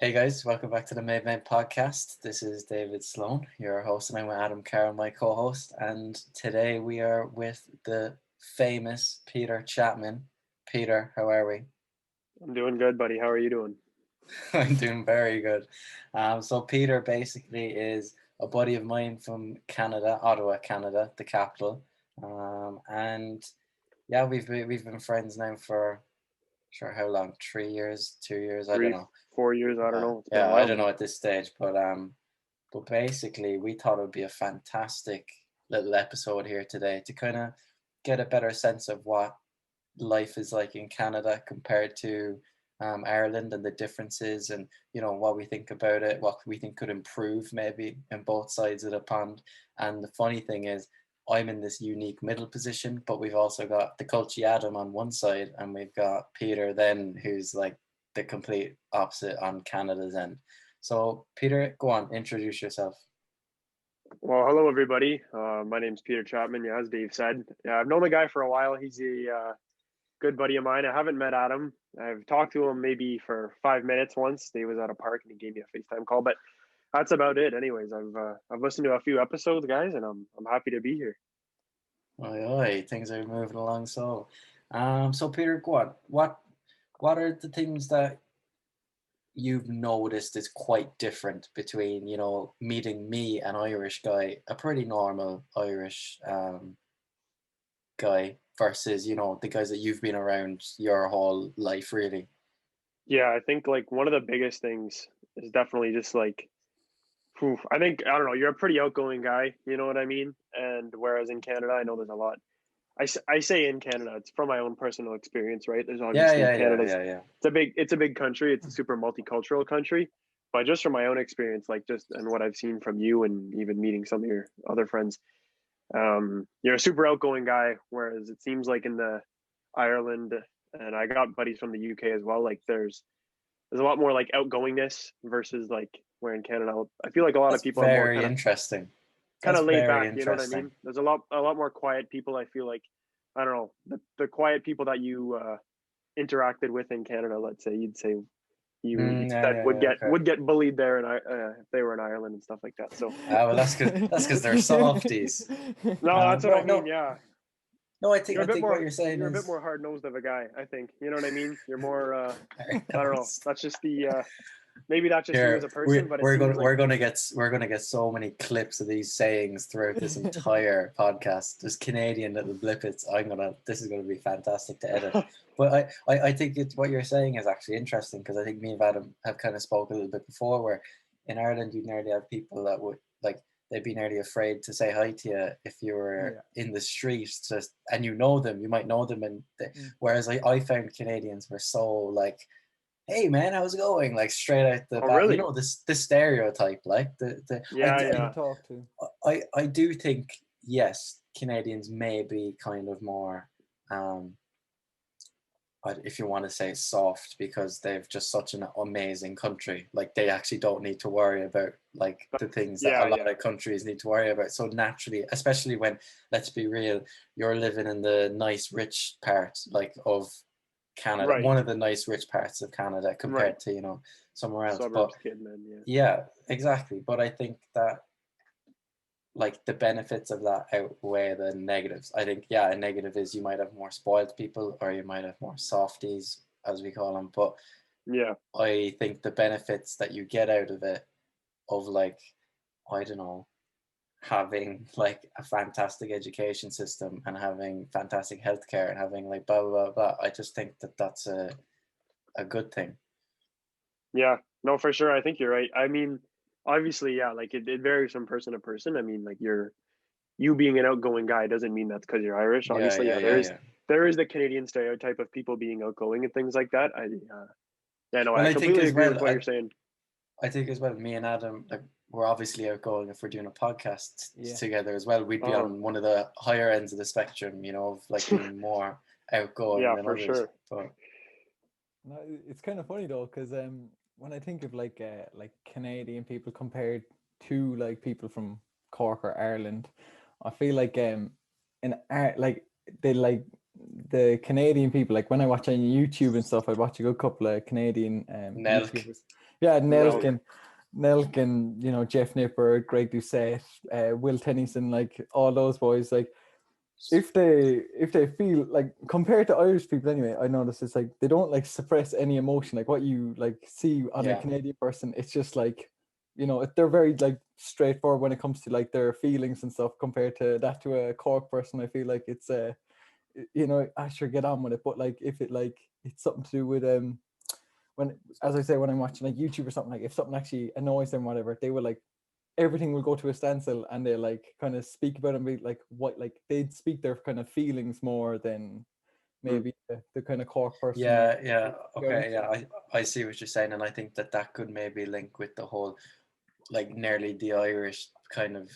Hey guys, welcome back to the Made Men podcast. This is David Sloan, your host, and I'm with Adam Carroll, my co-host. And today we are with the famous Peter Chapman. Peter, how are we? I'm doing good, buddy. How are you doing? I'm doing very good. So Peter basically is a buddy of mine from Canada, Ottawa, Canada, the capital. And yeah, we've been friends now for sure how long? 3 years, 2 years? I don't Three, know. 4 years? I don't know. It's been a Yeah, I while, don't know man. at this stage, but basically, we thought it would be a fantastic little episode here today to kind of get a better sense of what life is like in Canada compared to Ireland and the differences, and what we think about it, what we think could improve maybe in both sides of the pond. And the funny thing is, I'm in this unique middle position, but we've also got the culty Adam on one side, and we've got Peter then, who's like the complete opposite on Canada's end. So, Peter, go on, introduce yourself. Well, hello, everybody. My name's Peter Chapman. Yeah, as Dave said. Yeah, I've known the guy for a while. He's a good buddy of mine. I haven't met Adam. I've talked to him maybe for 5 minutes once. Dave was at a park and he gave me a FaceTime call, but that's about it. Anyways, I've listened to a few episodes, guys, and I'm happy to be here. Oi, oi, things are moving along. So Peter, go on. What are the things that you've noticed is quite different between, meeting me, an Irish guy, a pretty normal Irish guy, versus, the guys that you've been around your whole life, really? Yeah, I think like one of the biggest things is definitely just like I think I don't know. You're a pretty outgoing guy, you know what I mean. And whereas in Canada, I know there's a lot. I say in Canada, it's from my own personal experience, right? There's Yeah, obviously yeah, yeah, Canada's. yeah, yeah. It's a big country. It's a super multicultural country. But just from my own experience, like just and what I've seen from you, and even meeting some of your other friends, you're a super outgoing guy. Whereas it seems like in the Ireland, and I got buddies from the UK as well. Like there's a lot more like outgoingness versus like where in Canada, I feel like a lot of That's people are more very kind of interesting. kind That's of laid very back. You know what I interesting. mean? There's a lot more quiet people. I feel like I don't know the quiet people that you interacted with in Canada. Let's say you Yeah, said yeah, yeah, okay. would get bullied there, and if they were in Ireland and stuff like that. So Well, that's because they're softies. no, that's what But I I mean. know, Yeah, no, I think what you're saying you're a bit is more hard nosed of a guy. I think you know what I mean. You're more. very I don't know. nice. That's just the. Maybe that's just you as Here a person, but it seems like we're gonna get so many clips of these sayings throughout this entire podcast. There's Canadian little blippets. This is gonna be fantastic to edit. But I think what you're saying is actually interesting, because I think me and Adam have kind of spoke a little bit before, where in Ireland you nearly have people that would like, they'd be nearly afraid to say hi to you if you were Yeah. in the street, just and you might know them, Mm. whereas I found Canadians were so like, hey man, how's it going? Like straight out the oh bat, really? the stereotype, like the Yeah, Easy to yeah, talk to. I do think, yes, Canadians may be kind of more, um if you want to say soft, because they've just such an amazing country. Like they actually don't need to worry about like the that's things that a yeah, lot yeah. of countries need to worry about. So naturally, especially when, let's be real, you're living in the nice rich part like of Canada, Right, one of the nice rich parts of Canada right. compared to, somewhere else. But Suburbs kid, man. Yeah. yeah, exactly. But I think that like the benefits of that outweigh the negatives. I think, yeah, a negative is you might have more spoiled people, or you might have more softies, as we call them. But Yeah. I think the benefits that you get out of it, of like, I don't know, having like a fantastic education system and having fantastic healthcare and having like blah blah blah blah, I just think that that's a good thing. Yeah, no, for sure. I think you're right. I mean, obviously, yeah, like it varies from person to person. I mean, like you being an outgoing guy doesn't mean that's because you're Irish. Yeah, Obviously, yeah, yeah, yeah, yeah. there is the Canadian stereotype of people being outgoing and things like that. Yeah, no, Well, I I think completely as agree well. with what you're saying. I think as well, me and Adam, like, we're obviously outgoing. If we're doing a podcast Yeah. together as well, we'd be Uh, on one of the higher ends of the spectrum, of like being more outgoing yeah, than for others. sure. But No, it's kind of funny though, because when I think of like Canadian people compared to like people from Cork or Ireland, I feel like like they like the Canadian people, like when I watch on YouTube and stuff, I watch a good couple of Canadian Nelk, YouTubers. Yeah, Well, Nelkin, you know, Jeff Nipper, Greg Doucette, Will Tennyson, like all those boys, like if they feel like, compared to Irish people anyway, I notice it's like they don't like suppress any emotion. Like what you like see on a Yeah. Canadian person, it's just like, you know, they're very like straightforward when it comes to like their feelings and stuff, compared to that to a Cork person. I feel like it's you know, I sure get on with it, but like if it like it's something to do with when, as I say, when I'm watching like YouTube or something, like if something actually annoys them, whatever, they will like, everything will go to a standstill and they like kind of speak about it and be like, what, like they'd speak their kind of feelings more than maybe the kind of Cork person. Or Yeah, the Irish okay, yeah, I see what you're saying, and I think that could maybe link with the whole, like, nearly the Irish kind of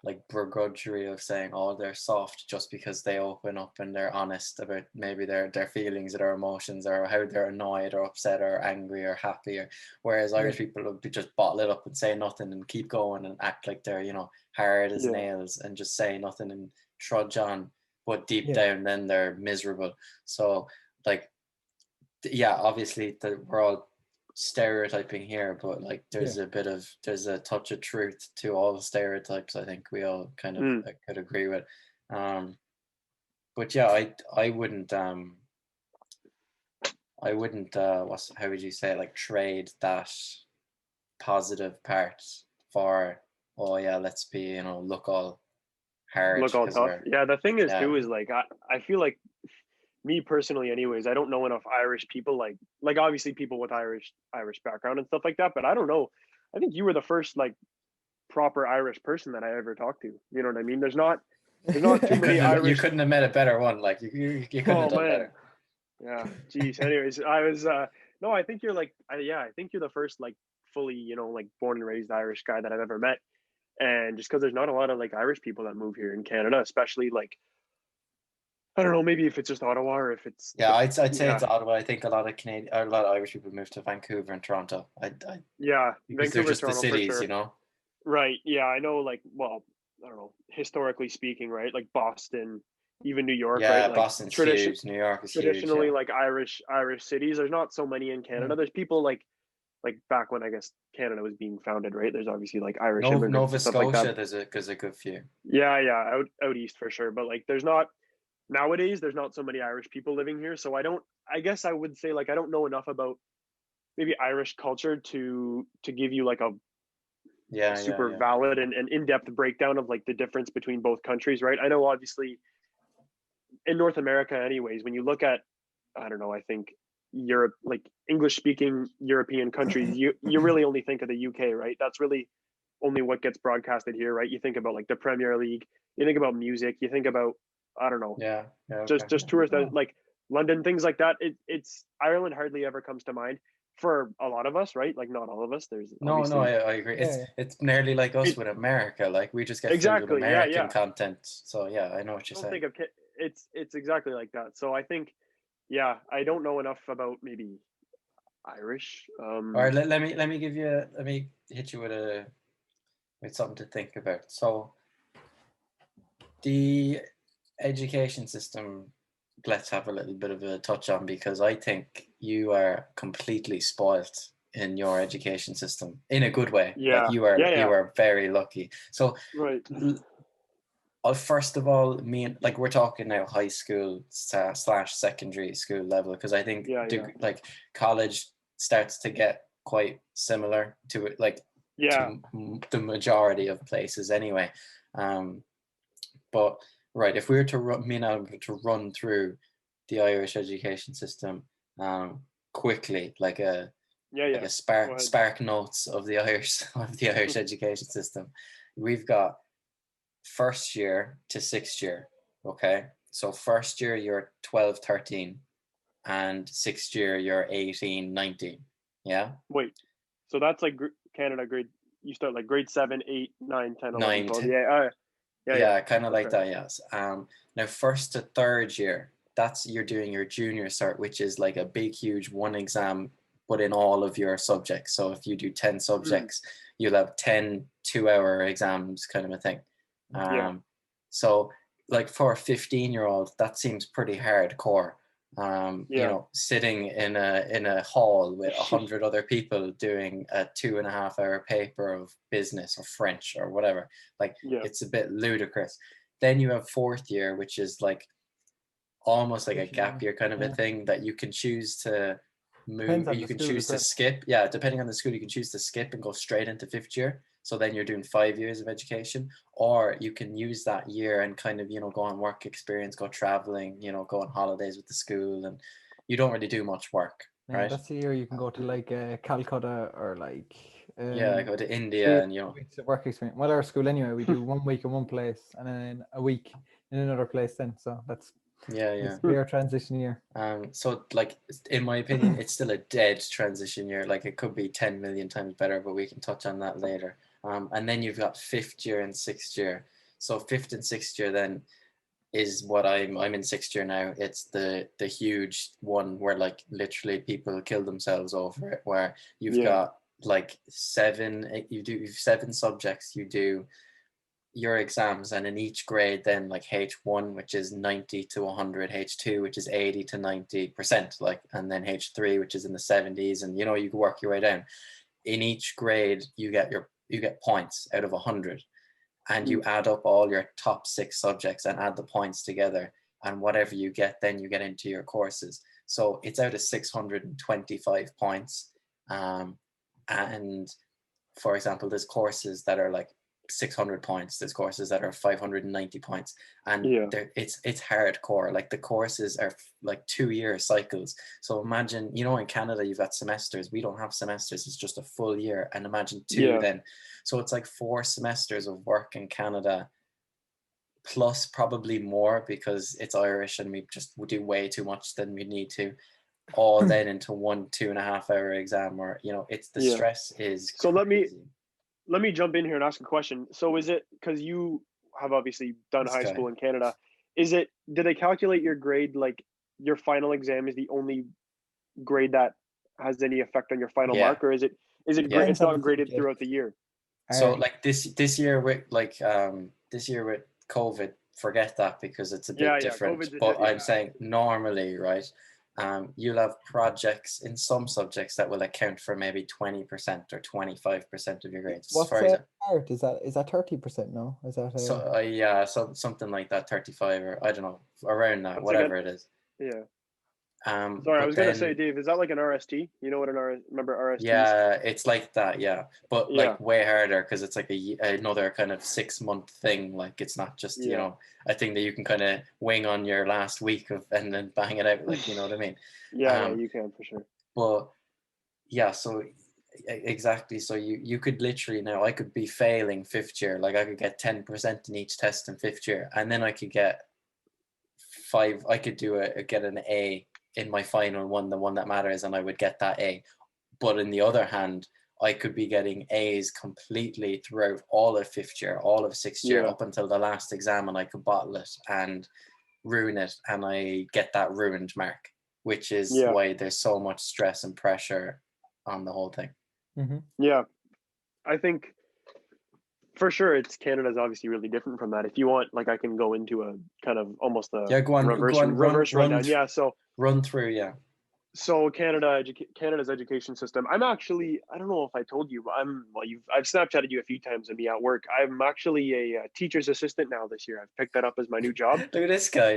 like begrudgery of saying, oh, they're soft just because they open up and they're honest about maybe their feelings or their emotions or how they're annoyed or upset or angry or happy, or whereas Irish people would be just bottle it up and say nothing and keep going and act like they're, you know, hard as yeah, nails and just say nothing and trudge on, but deep Yeah. down then they're miserable. So like, yeah, obviously we're all stereotyping here, but like there's a touch of truth to all stereotypes. I think we all kind of could agree with. But yeah, I wouldn't how would you say it, like trade that positive part for, oh yeah, let's be, you know, look all hard look all because tough. we're, Yeah, the thing is yeah, too is like I feel like, me personally anyways, I don't know enough Irish people, like obviously people with Irish background and stuff like that, but I don't know. I think you were the first like proper Irish person that I ever talked to. You know what I mean? There's not too many you Irish. couldn't have met a better one. Like you couldn't have Oh done man. better. Yeah. Geez. Anyways, I was no, I think you're like I think you're the first like fully, you know, like born and raised Irish guy that I've ever met. And just because there's not a lot of like Irish people that move here in Canada, especially like, I don't know, maybe if it's just Ottawa or if it's Yeah, I'd say yeah. it's Ottawa. I think a lot of a lot of Irish people move to Vancouver and Toronto. Yeah, Because they're Vancouver, just the Toronto for cities, sure. you know. Right. Yeah, I know like, well, I don't know, historically speaking, right? Like Boston, even New York, right? Yeah, Like Boston's huge. New York is huge. traditionally Yeah. like Irish cities. There's not so many in Canada. There's people like back when I guess Canada was being founded, right? There's obviously like Irish immigrants Nova and stuff like that. Scotia, there's a good few. Yeah, out east for sure. But like there's not nowadays there's not so many Irish people living here. So I guess I would say like I don't know enough about maybe Irish culture to give you like a super Yeah. valid and in-depth breakdown of like the difference between both countries, right? I know obviously in North America anyways, when you look at, I don't know, I think Europe, like English speaking European countries, you really only think of the UK, right? That's really only what gets broadcasted here, right? You think about like the Premier League, you think about music, you think about, I don't know, Yeah. Okay. just tourist like London, things like that. It's Ireland hardly ever comes to mind for a lot of us, right? Like not all of us. There's No, obviously I agree. Yeah. It's nearly like us it with America. Like we just get filled with exactly, yeah, American yeah. content. So yeah, I know what I you're don't saying. think of it's exactly like that. So I think, yeah, I don't know enough about maybe Irish. All right, let me hit you with something to think about. So the education system, let's have a little bit of a touch on, because I think you are completely spoilt in your education system in a good way. Like Yeah, yeah, you yeah. are very lucky. So Right. first of all, like we're talking now high school slash secondary school level, because I think Yeah, yeah, like college starts to get quite similar to it, like yeah. to the majority of places anyway. But right, if we were to run through the Irish education system quickly, like Yeah, yeah. a Go ahead. spark notes of the Irish education system, we've got first year to sixth year. Okay, so first year you're 12, 13, and sixth year you're 18, 19. Yeah. Wait. So that's like Canada grade. You start like grade 7, 8, 9, 10, 11, 9, 12. 10. Yeah. Yeah. Yeah, kind of like Okay. that, yes. Now first to third year, that's you're doing your junior cert, which is like a big, huge one exam, but in all of your subjects. So if you do 10 Mm, subjects, you'll have 10 2-hour exams, kind of a thing. yeah. So like for a 15-year-old, that seems pretty hardcore. You know, sitting in a hall with 100 other people doing a 2.5 hour paper of business or French or whatever. Like, it's a bit ludicrous. Then you have fourth year, which is like almost like a gap year kind of a thing that you can choose to move. You can choose to skip. Yeah, depending on the school, you can choose to skip and go straight into fifth year. So then you're doing 5 years of education, or you can use that year and kind of, you know, go on work experience, go traveling, you know, go on holidays with the school, and you don't really do much work, right? That's the year you can go to like Calcutta or like go to India and, you know, weeks of work experience. Well, our school anyway, we do 1 week in one place and then a week in another place. Then, so that's it's our transition year. So like, in my opinion, it's still a dead transition year. Like, it could be 10 million times better, but we can touch on that later. And then you've got fifth year and sixth year. So fifth and sixth year then is what I'm in sixth year now. It's the huge one where like literally people kill themselves over it, where you've got like you do 7 subjects, you do your exams, and in each grade then like H1, which is 90 to 100, H2, which is 80 to 90%, like, and then H3, which is in the 70s, and you know, you can work your way down. In each grade you get points out of 100, and you add up all your top 6 subjects and add the points together, and whatever you get, then you get into your courses. So it's out of 625 points. And for example, there's courses that are like 600 points, there's courses that are 590 points, and it's hardcore. Like, the courses are like 2-year cycles. So imagine, you know, in Canada you've got semesters. We don't have semesters, it's just a full year. And imagine 2 then. So it's like 4 semesters of work in Canada, plus probably more because it's Irish and we do way too much than we need to, all then into 1 2.5 hour exam. Or, you know, it's the stress is so crazy. Let me jump in here and ask a question. So is it, because you have obviously done high school in Canada, do they calculate your grade, like your final exam is the only grade that has any effect on your final mark, or is it it's not graded throughout the year? So like this year with COVID, forget that because it's a bit different. But I'm saying normally, right? You'll have projects in some subjects that will account for maybe 20% or 25% of your grades. What's the part? Is that 30%? No, is that so something like that, 35, or I don't know, around that, whatever it is. Yeah. Sorry, I was gonna say, Dave, is that like an RST? You know what remember RST? Yeah, it's like that, but like way harder, because it's like another kind of 6-month thing. Like, it's not just you know, a thing that you can kind of wing on your last week of and then bang it out, like, you know what I mean? Yeah, you can for sure. But so exactly. So you could literally, now I could be failing fifth year, like I could get 10% in each test in fifth year, and then I could get 5. I could get an A in my final one, the one that matters, and I would get that A. But in the other hand, I could be getting A's completely throughout all of fifth year, all of sixth year, up until the last exam, and I could bottle it and ruin it, and I get that ruined mark, which is why there's so much stress and pressure on the whole thing. Yeah, I think for sure Canada's obviously really different from that. If you want, like, I can go into a kind of almost a reverse rundown. So run through. So Canada's education system. I'm actually, I don't know if I told you, but I've Snapchatted you a few times and me at work. I'm actually a teacher's assistant now this year. I've picked that up as my new job. Look at this guy.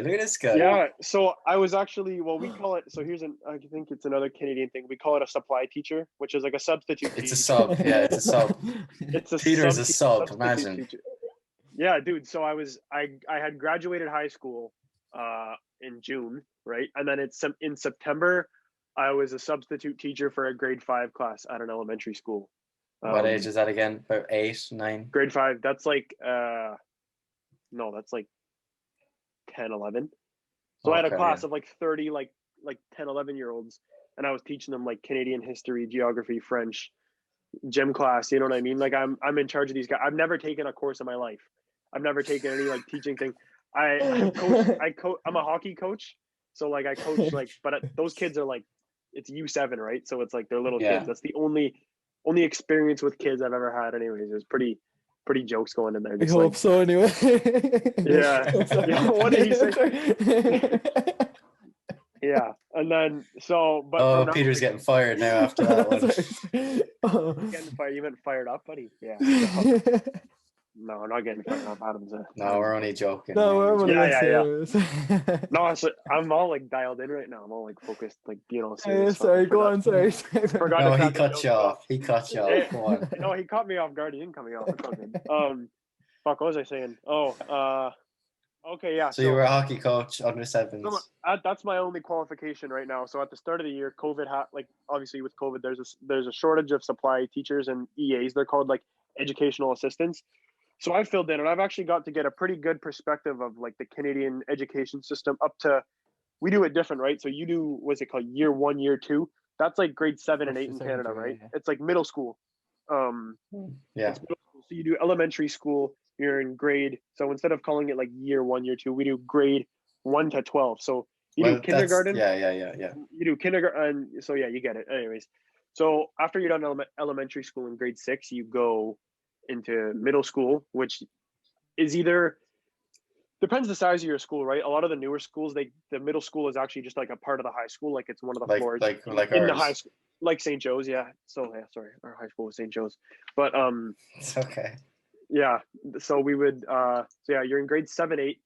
Yeah. So I was actually, we call it, so I think it's another Canadian thing. We call it a supply teacher, which is like a substitute teacher. It's a sub. Yeah, it's a sub. Peter's a sub, imagine. Teacher. Yeah, dude. So I had graduated high school in June, right? And then in September, I was a substitute teacher for a grade 5 class at an elementary school. What age is that again? About 8, 9? Grade 5. That's like, no, that's like 10, 11. So I had a class of like 30, like 10, 11-year-olds, and I was teaching them like Canadian history, geography, French, gym class. You know what I mean? Like, I'm in charge of these guys. I've never taken a course in my life. I've never taken any like teaching thing. I'm a hockey coach. So like I coach but those kids are like, it's U7, right? So it's like they're little kids. That's the only experience with kids I've ever had. Anyways, there's pretty jokes going in there. I hope so. Anyway. Yeah. What did he say? Yeah, and then but Oh, from now Peter's like, getting fired now after that one. Sorry. Oh. getting fired. You meant fired up, buddy? Yeah. No, I'm not getting fired up. No, we're only joking. No, we're only Yeah, being yeah. serious. No, I'm all like dialed in right now. I'm all like focused, like Yeah, serious. sorry, go on, sorry. Forgot No, to he crack a cut joke. you off. He cut you Eh, off. Go on. no, he caught me off guard. He didn't cut me off. It's all good. Fuck, what was I saying? Okay, yeah. So you So were a hockey coach, under sevens. that's my only qualification right now. So at the start of the year, COVID like obviously with COVID, there's a shortage of supply teachers and EAs. They're called like educational assistants. So I filled in, and I've actually got to get a pretty good perspective of like the Canadian education system up to. We do it different, right? So you do what's it called, year 1, year 2. That's like grade 7 and 8 in Canada, right? Yeah. It's like middle school. Yeah. It's middle school. So you do elementary school. You're in grade. So instead of calling it like year 1, year 2, we do grade 1 to 12. So you do kindergarten. Yeah. You do kindergarten. So yeah, you get it. Anyways, so after you're done elementary school in grade 6, you go into middle school, which is either depends the size of your school, right? A lot of the newer schools, the middle school is actually just like a part of the high school, like it's one of the floors like in the ours. high school, like St. Joe's, yeah. So yeah, sorry, our high school was St. Joe's, but It's okay. yeah. So we would, so yeah, you're in grade 7, 8.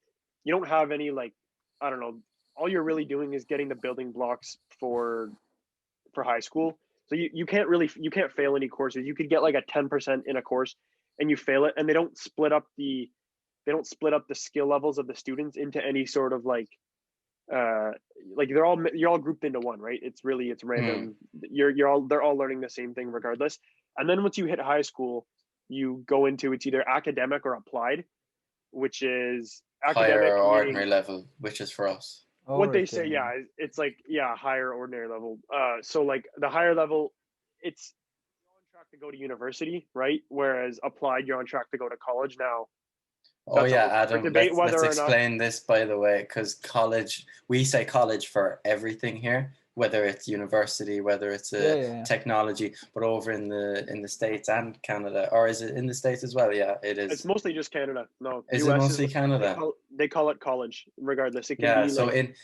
You don't have any like, I don't know. All you're really doing is getting the building blocks for high school. So you can't fail any courses. You could get like a 10% in a course, and you fail it, and they don't split up the skill levels of the students into any sort of like you're all grouped into one, right? It's random. They're all learning the same thing regardless. And then once you hit high school, you go into it's either academic or applied, which is academic higher or ordinary meaning, level, which is for us. what they say, yeah, it's like higher ordinary level. So like the higher level, it's you're on track to go to university, right? Whereas applied, you're on track to go to college. Now Oh that's yeah, a Adam. debate whether Let's or not. explain this, by the way, because college. We say college for everything here, whether it's university, whether it's technology. But over in the States and Canada, or is it in the States as well? Yeah, it is. It's mostly just Canada. No, Is US it mostly Canada? They call it college, regardless. It can Yeah. be So like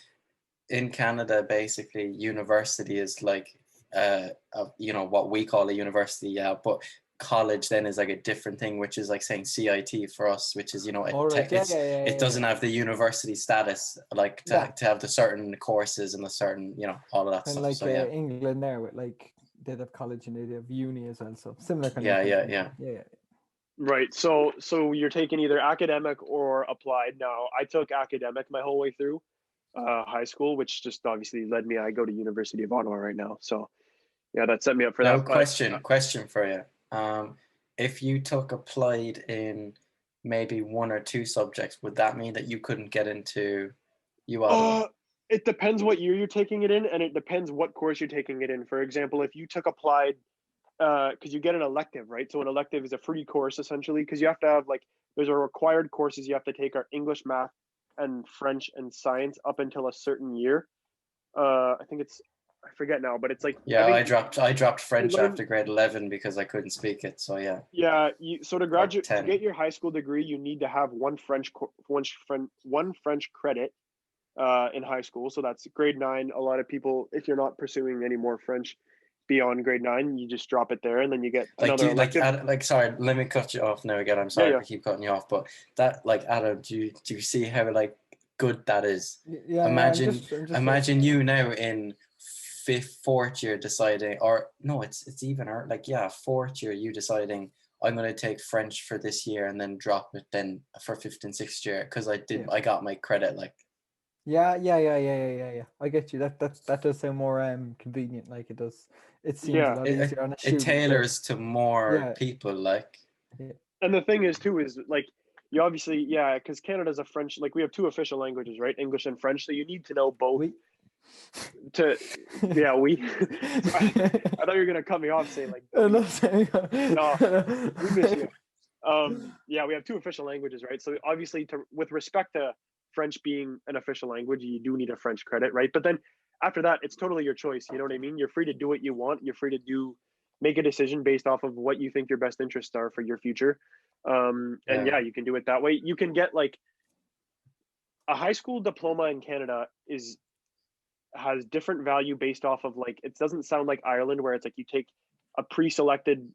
in Canada, basically, university is like what we call a university. Yeah, but college then is like a different thing, which is like saying CIT for us, which is it doesn't have the university status, like to have the certain courses and the certain all of that kind stuff. of like So yeah, England there with like they have college and they have uni as well, so similar kind yeah, of yeah. right. So you're taking either academic or applied. Now I took academic my whole way through high school, which just obviously led me. I go to University of Ottawa right now, so yeah, that set me up for Now, that. But question for you. If you took applied in maybe 1 or 2 subjects, would that mean that you couldn't get into Ottawa? It depends what year you're taking it in, and it depends what course you're taking it in. For example, if you took applied, because you get an elective, right? So an elective is a free course essentially, because you have to have there's a required courses you have to take are English, math, and French and science up until a certain year. I think I forget now, but it's like I dropped French after grade 11 because I couldn't speak it. So yeah. Yeah, so to graduate to get your high school degree, you need to have one French credit in high school. So that's grade 9. A lot of people, if you're not pursuing any more French beyond grade 9, you just drop it there, and then you get another elective. Sorry, let me cut you off now again. I'm sorry to keep cutting you off, but that Adam, do you see how good that is? Yeah. Imagine you now in fourth year deciding, or no, it's even fourth year you deciding I'm going to take French for this year and then drop it then for fifth and sixth year because I got my credit Yeah. I get you. That does sound more convenient. Like it does. It seems a lot easier on a student. It tailors to more people. And the thing is too is you obviously because Canada's a French. We have 2 official languages, right? English and French. So you need to know both. We. I thought you were gonna cut me off saying no, we miss you. We have 2 official languages, right? So obviously, with respect to French being an official language, you do need a French credit, right? But then after that, it's totally your choice. You know what I mean? You're free to do what you want. You're free to make a decision based off of what you think your best interests are for your future. And you can do it that way. You can get a high school diploma in Canada is has different value based off of like, it doesn't sound like Ireland where it's like you take a pre-selected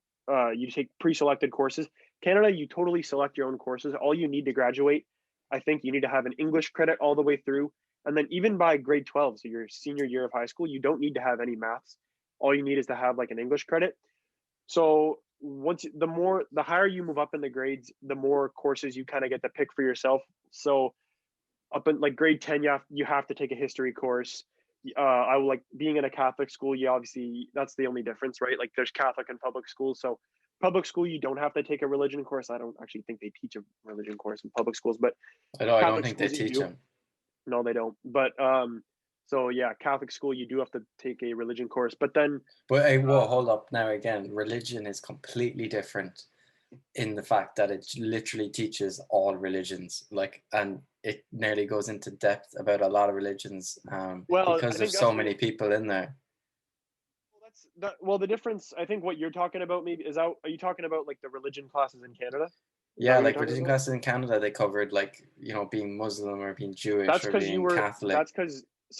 courses. Canada, you totally select your own courses. All you need to graduate, I think you need to have an English credit all the way through. And then even by grade 12, so your senior year of high school, you don't need to have any maths. All you need is to have like an English credit. So the higher you move up in the grades, the more courses you kind of get to pick for yourself. So up in like grade 10, you have to take a history course. I like being in a Catholic school. You obviously, that's the only difference, right? Like there's Catholic and public schools. So public school, you don't have to take a religion course. I don't actually think they teach a religion course in public schools, but I don't think they teach them. No, they don't. But so yeah, Catholic school, you do have to take a religion course. But then, hey, whoa, hold up now again. Religion is completely different in the fact that it literally teaches all religions, like, and it nearly goes into depth about a lot of religions, because there's so many people in there. Well, the difference, I think what you're talking about maybe are you talking about like the religion classes in Canada? Yeah, like religion classes in Canada, they covered like, being Muslim or being Jewish or being Catholic.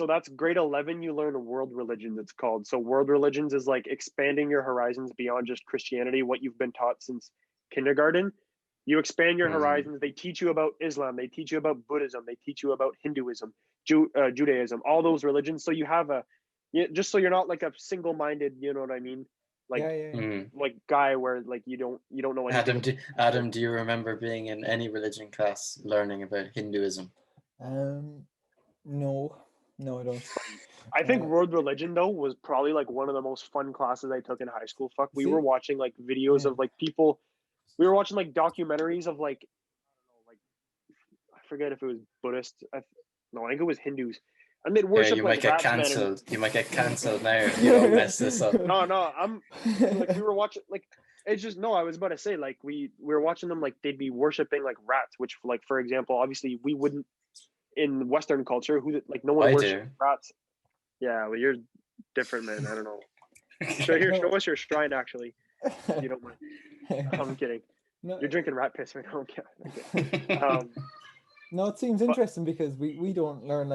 That's grade 11, you learn a world religion, it's called. So world religions is like expanding your horizons beyond just Christianity, what you've been taught since kindergarten. You expand your horizons. They teach you about Islam, they teach you about Buddhism, they teach you about Hinduism, Judaism, all those religions. So you have just so you're not like a single-minded, you know what I mean? Like, like guy where like you don't know anything. Adam, do you remember being in any religion class learning about Hinduism? No, I don't. I think world religion though was probably like one of the most fun classes I took in high school. We were watching like videos of like people. We were watching like documentaries of like, I don't know, like I forget if it was Buddhist. I think it was Hindus. And they'd worship. Yeah, you might get cancelled. You might get cancelled now if you don't mess this up. No, I'm like we were watching like it's just no. I was about to say like we were watching them like they'd be worshiping like rats, which like for example, obviously we wouldn't in Western culture. No one worships rats. Yeah, well you're different, man. I don't know. Show us your shrine actually, if you don't mind. I'm kidding. No. You're drinking rat piss right now. Okay. No, it seems interesting because we don't learn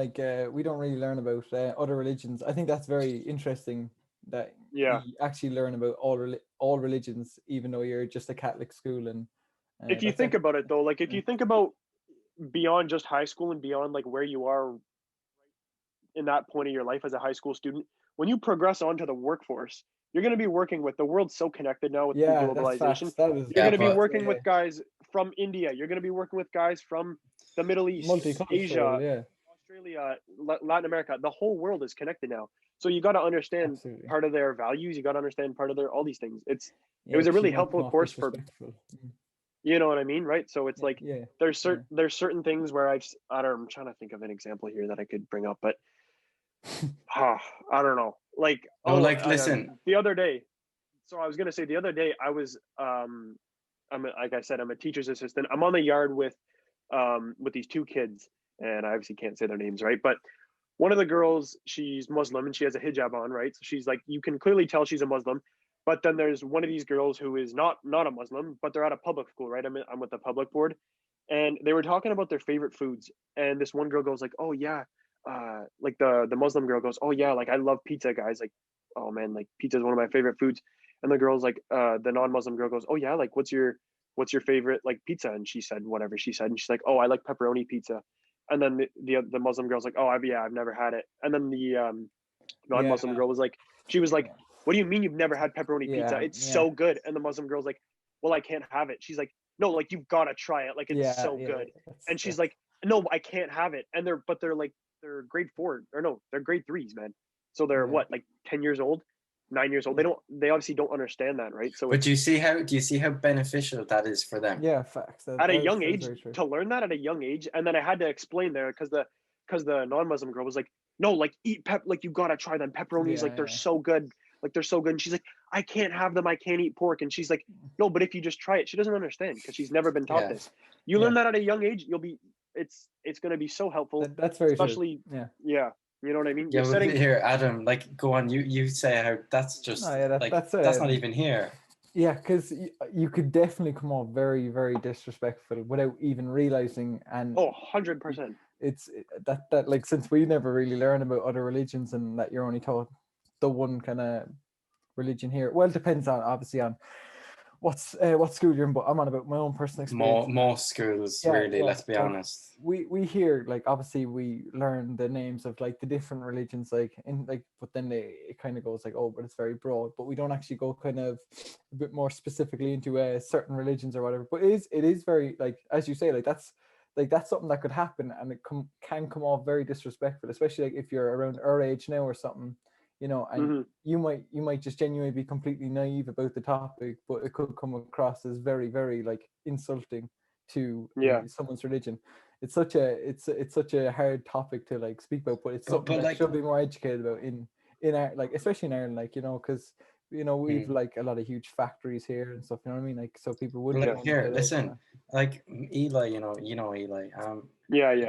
we don't really learn about other religions. I think that's very interesting that you actually learn about all religions, even though you're just a Catholic school. And if you think about it though, like if you think about beyond just high school and beyond like where you are in that point of your life as a high school student, when you progress onto the workforce, you're going to be working with the world's so connected now with globalization. You're going to be working with guys from India. You're going to be working with guys from the Middle East, Asia, Australia, Latin America. The whole world is connected now. So you got to understand part of their values. You got to understand part of all these things. It was a really helpful course for, you know what I mean? Right. So it's there's certain things where I'm trying to think of an example here that I could bring up, but I don't know. Listen. The other day, so I was gonna say the other day I was like I said, I'm a teacher's assistant. I'm on the yard with these two kids, and I obviously can't say their names, right? But one of the girls, she's Muslim and she has a hijab on, right? So she's like, you can clearly tell she's a Muslim. But then there's one of these girls who is not a Muslim, but they're at a public school, right? I'm with the public board, and they were talking about their favorite foods. And this one girl goes like, "Oh yeah," like the Muslim girl goes, "Oh yeah, like I love pizza, guys. Like, oh man, like pizza is one of my favorite foods." And the girl's like, the non-Muslim girl goes, "Oh yeah, like what's your favorite like pizza?" And she said whatever she said, and she's like, "Oh, I like pepperoni pizza." And then the Muslim girl's like, "Oh, I've never had it." And then the non-Muslim girl was like, "What do you mean you've never had pepperoni pizza? It's so good." And the Muslim girl's like, "Well, I can't have it." She's like, "No, like you've got to try it. Like it's so good." And she's like, "No, I can't have it." And they're grade 4 or no, they're grade 3s, man. So they're what, like 10 years old, 9 years old. They obviously don't understand that, right? So but do you see how beneficial that is for them? Yeah, facts. At a young age, to learn that at a young age. And then I had to explain there because the non-Muslim girl was like, "No, like eat like you gotta try them pepperonis, like they're so good. Like they're so good." And she's like, "I can't have them, I can't eat pork." And she's like, "No, but if you just try it." She doesn't understand because she's never been taught this. You learn that at a young age, it's going to be so helpful. That's very especially true. Yeah, you know what I mean? Yeah, here, Adam, like go on, you say how that's just that's not even here. Yeah, because you could definitely come off very, very disrespectful without even realizing. And 100%. that like, since we never really learn about other religions and that you're only taught the one kind of religion here. Well, it depends on, obviously, on what school you're in, but I'm on about my own personal experience. Most schools, Yeah, really, yeah. let's be Like, honest. we hear, like, obviously we learn the names of like the different religions, like, in like, but then it kind of goes like, oh, but it's very broad, but we don't actually go kind of a bit more specifically into certain religions or whatever. But it is very, like, as you say, like, that's something that could happen, and it can come off very disrespectful, especially like if you're around our age now or something, and you might just genuinely be completely naive about the topic, but it could come across as very, very, like, insulting to someone's religion. It's such a hard topic to, like, speak about, but it's something that like, should be more educated about in our, like, especially in Ireland, like, because we've like a lot of huge factories here and stuff, you know what I mean, like, so people would like, here, listen, like Eli, you know Eli,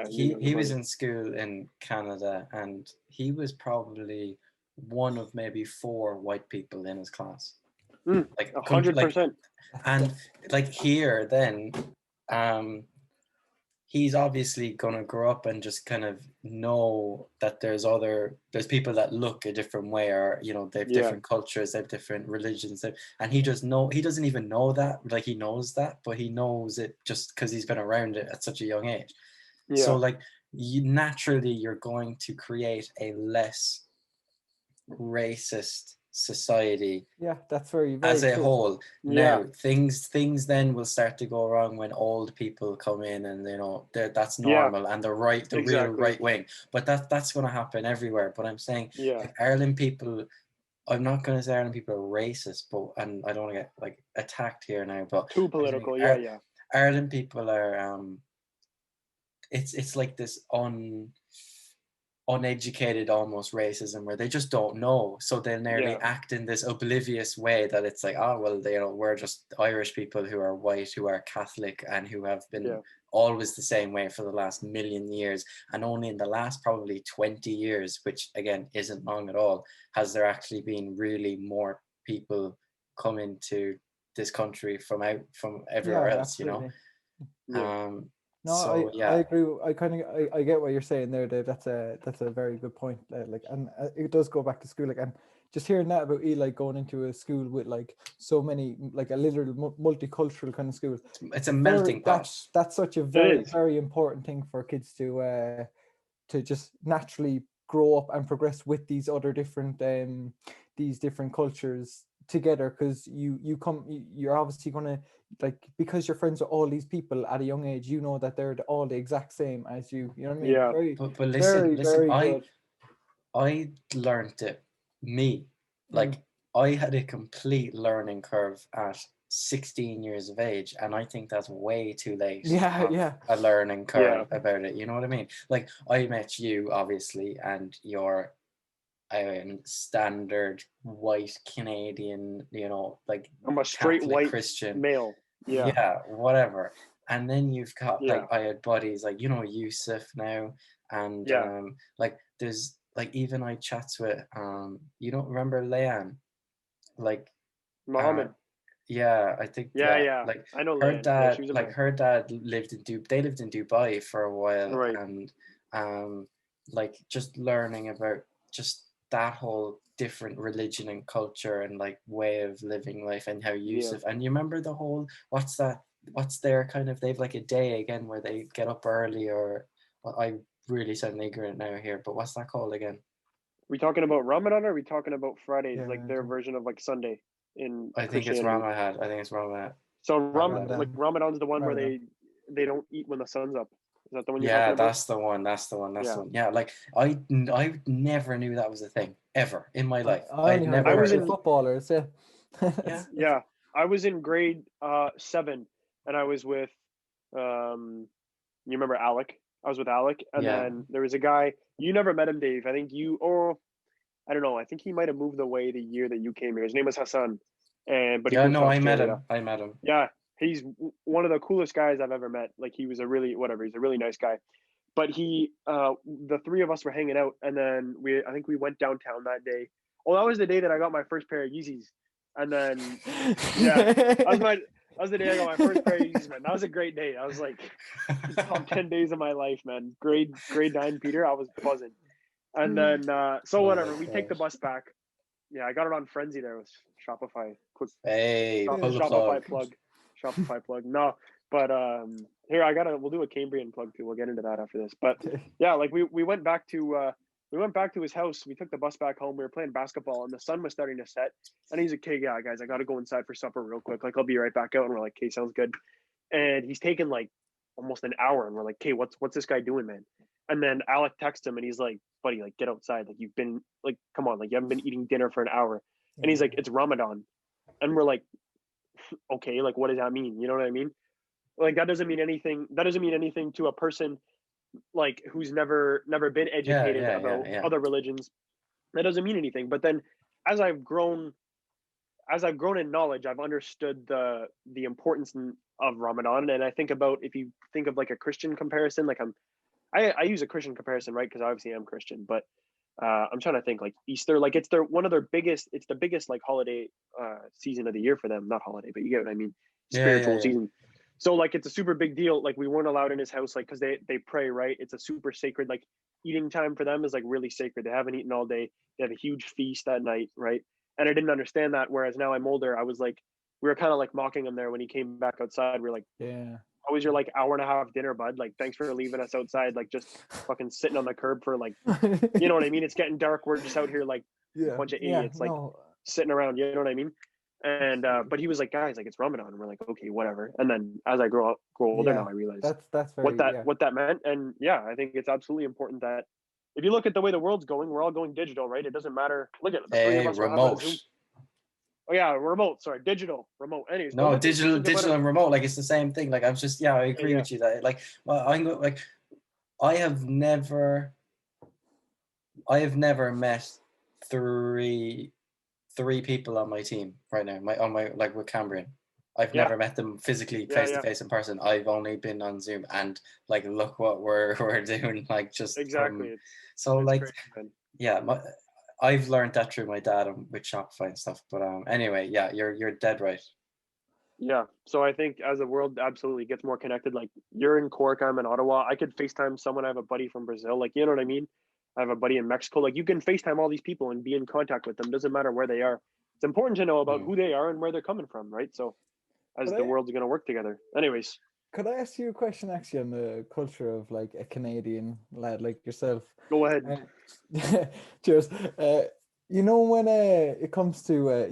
he was in school in Canada, and he was probably one of maybe 4 white people in his class. Like 100%. And like here then, he's obviously gonna grow up and just kind of know that there's people that look a different way, or they have different cultures, they have different religions, and he doesn't even know that. Like, he knows that, but he knows it just because he's been around it at such a young age. So like, you're going to create a less racist society, that's very, very as a true. whole. Now things then will start to go wrong when old people come in, and that's normal, and the real right wing, but that's going to happen everywhere. But I'm saying, like, Ireland people, I'm not going to say Ireland people are racist, and I don't want to get, like, attacked here now, but too political. Ireland people are it's like this uneducated almost racism, where they just don't know, so they nearly act in this oblivious way that it's like, oh well, we're just Irish people who are white, who are Catholic, and who have been always the same way for the last million years, and only in the last probably 20 years, which again isn't long at all, has there actually been really more people come into this country from everywhere else. Absolutely. No, so, I agree. I get what you're saying there, Dave. That's a very good point. Like, and it does go back to school, like, and just hearing that about Eli going into a school with, like, so many, like, a literal multicultural kind of school. It's a melting pot. That's such a very, very important thing for kids to just naturally grow up and progress with these other different cultures together, because you're obviously going to, like, because you're friends with all these people at a young age, that they're all the exact same as you know what I mean? Very, but listen, very good. I learned it, like, I had a complete learning curve at 16 years of age, and I think that's way too late. A learning curve about it, you know what I mean? Like, I met you, obviously, and you're standard white Canadian, like, I'm a straight Catholic white Christian male. Whatever. And then you've got like, I had buddies like, Yusuf now, and like, there's, like, even I chats with you don't remember Leanne, like, Mohammed. I think like, I know her Leanne. dad, She was like, her dad lived in Dubai for a while, and like, just learning about just that whole different religion and culture and, like, way of living life, and how Yusuf, and you remember the whole, what's their kind of, they've like a day again where they get up early, or, well, I really sound ignorant now here, but what's that called again? We talking about Ramadan, or are we talking about Fridays, like their version of like Sunday in I think it's Ramadan. So Ramadan's the one where they don't eat when the sun's up. Is that the one you're talking about? That's the one. Yeah, like, I never knew that was a thing ever in my life. I was in footballers. I was in grade 7, and I was with you remember Alec? I was with Alec, and then there was a guy, you never met him, Dave. I think I don't know. I think he might have moved away the year that you came here. His name was Hassan, but I met him. Yeah, he's one of the coolest guys I've ever met. Like, he was he's a really nice guy. But the 3 of us were hanging out, and then I think we went downtown that day. Oh, that was the day that I got my first pair of Yeezys. And then, That was the day I got my first pair of Yeezys, man. That was a great day. I was like, top 10 days of my life, man. Grade 9, Peter. I was buzzing. And then so Oh whatever. my We take the gosh. bus back. Yeah, I got it on Frenzy there with Shopify. Quick Hey, pull the Shopify plug. plug. No, but here we'll do a Cambrian plug too. We'll get into that after this. But yeah, like we went back to his house. We took the bus back home. We were playing basketball and the sun was starting to set. And he's like, "Okay, yeah, guys, I gotta go inside for supper real quick. Like I'll be right back out." And we're like, "Okay, sounds good." And he's taken like almost an hour, and we're like, "Okay, what's this guy doing, man?" And then Alec texts him and he's like, "Buddy, like get outside. Like you've been like, come on, like you haven't been eating dinner for an hour." And he's like, "It's Ramadan." And we're like, "Okay, like what does that mean?" You know what I mean? Like that doesn't mean anything. That doesn't mean anything to a person like who's never been Yeah, educated yeah, yeah, about yeah. other religions. That doesn't mean anything. But then as I've grown in knowledge, I've understood the importance of Ramadan. And I think about, if you think of like a Christian comparison, like I use a Christian comparison, right? Because obviously I'm Christian, but I'm trying to think like Easter, like it's the biggest like holiday season of the year for them. Not holiday, but you get what I mean. Yeah, Spiritual yeah, yeah. season. So like it's a super big deal. Like we weren't allowed in his house, like because they pray, right? It's a super sacred, like eating time for them is like really sacred. They haven't eaten all day. They have a huge feast that night, right? And I didn't understand that. Whereas now I'm older, I was like, we were kind of like mocking him there when he came back outside. We are like, Yeah. "How was your like hour and a half dinner, bud? Like, thanks for leaving us outside, like just fucking sitting on the curb for like, you know what I mean? It's getting dark. We're just out here like a Yeah. bunch of Yeah. idiots, like No. sitting around. You know what I mean?" And but he was like, "Guys, like it's Ramadan." And we're like, "Okay, whatever." And then as I grow older Yeah. now, I realize That's very yeah. what that meant. And yeah, I think it's absolutely important that if you look at the way the world's going, we're all going digital, right? It doesn't matter. Look at it, the three of Hey, us are having a remote. Zoom. Oh yeah, remote. Sorry, digital, remote. Anyways, but No, look at digital, think about digital it. and remote. Like it's the same thing. Like I'm just, yeah, I Yeah, agree yeah. with you that like like I have never, I have never met three people on my team right now. On my like with Cambrian. I've Yeah, never met them physically yeah, face to yeah. face in person. I've only been on Zoom and like look what we're we're doing like just Exactly. from so It's like crazy, man. yeah, I've learned that through my dad and with Shopify and stuff. But anyway, yeah, you're dead right. Yeah. So I think as the world absolutely gets more connected, like you're in Cork, I'm in Ottawa. I could FaceTime someone. I have a buddy from Brazil. Like, you know what I mean? I have a buddy in Mexico. Like you can FaceTime all these people and be in contact with them. Doesn't matter where they are. It's important to know about Mm. who they are and where they're coming from, right? So as Could the I world's going to work together. Anyways, could I ask you a question actually on the culture of like a Canadian lad like yourself? go ahead. Cheers. You know, when it comes to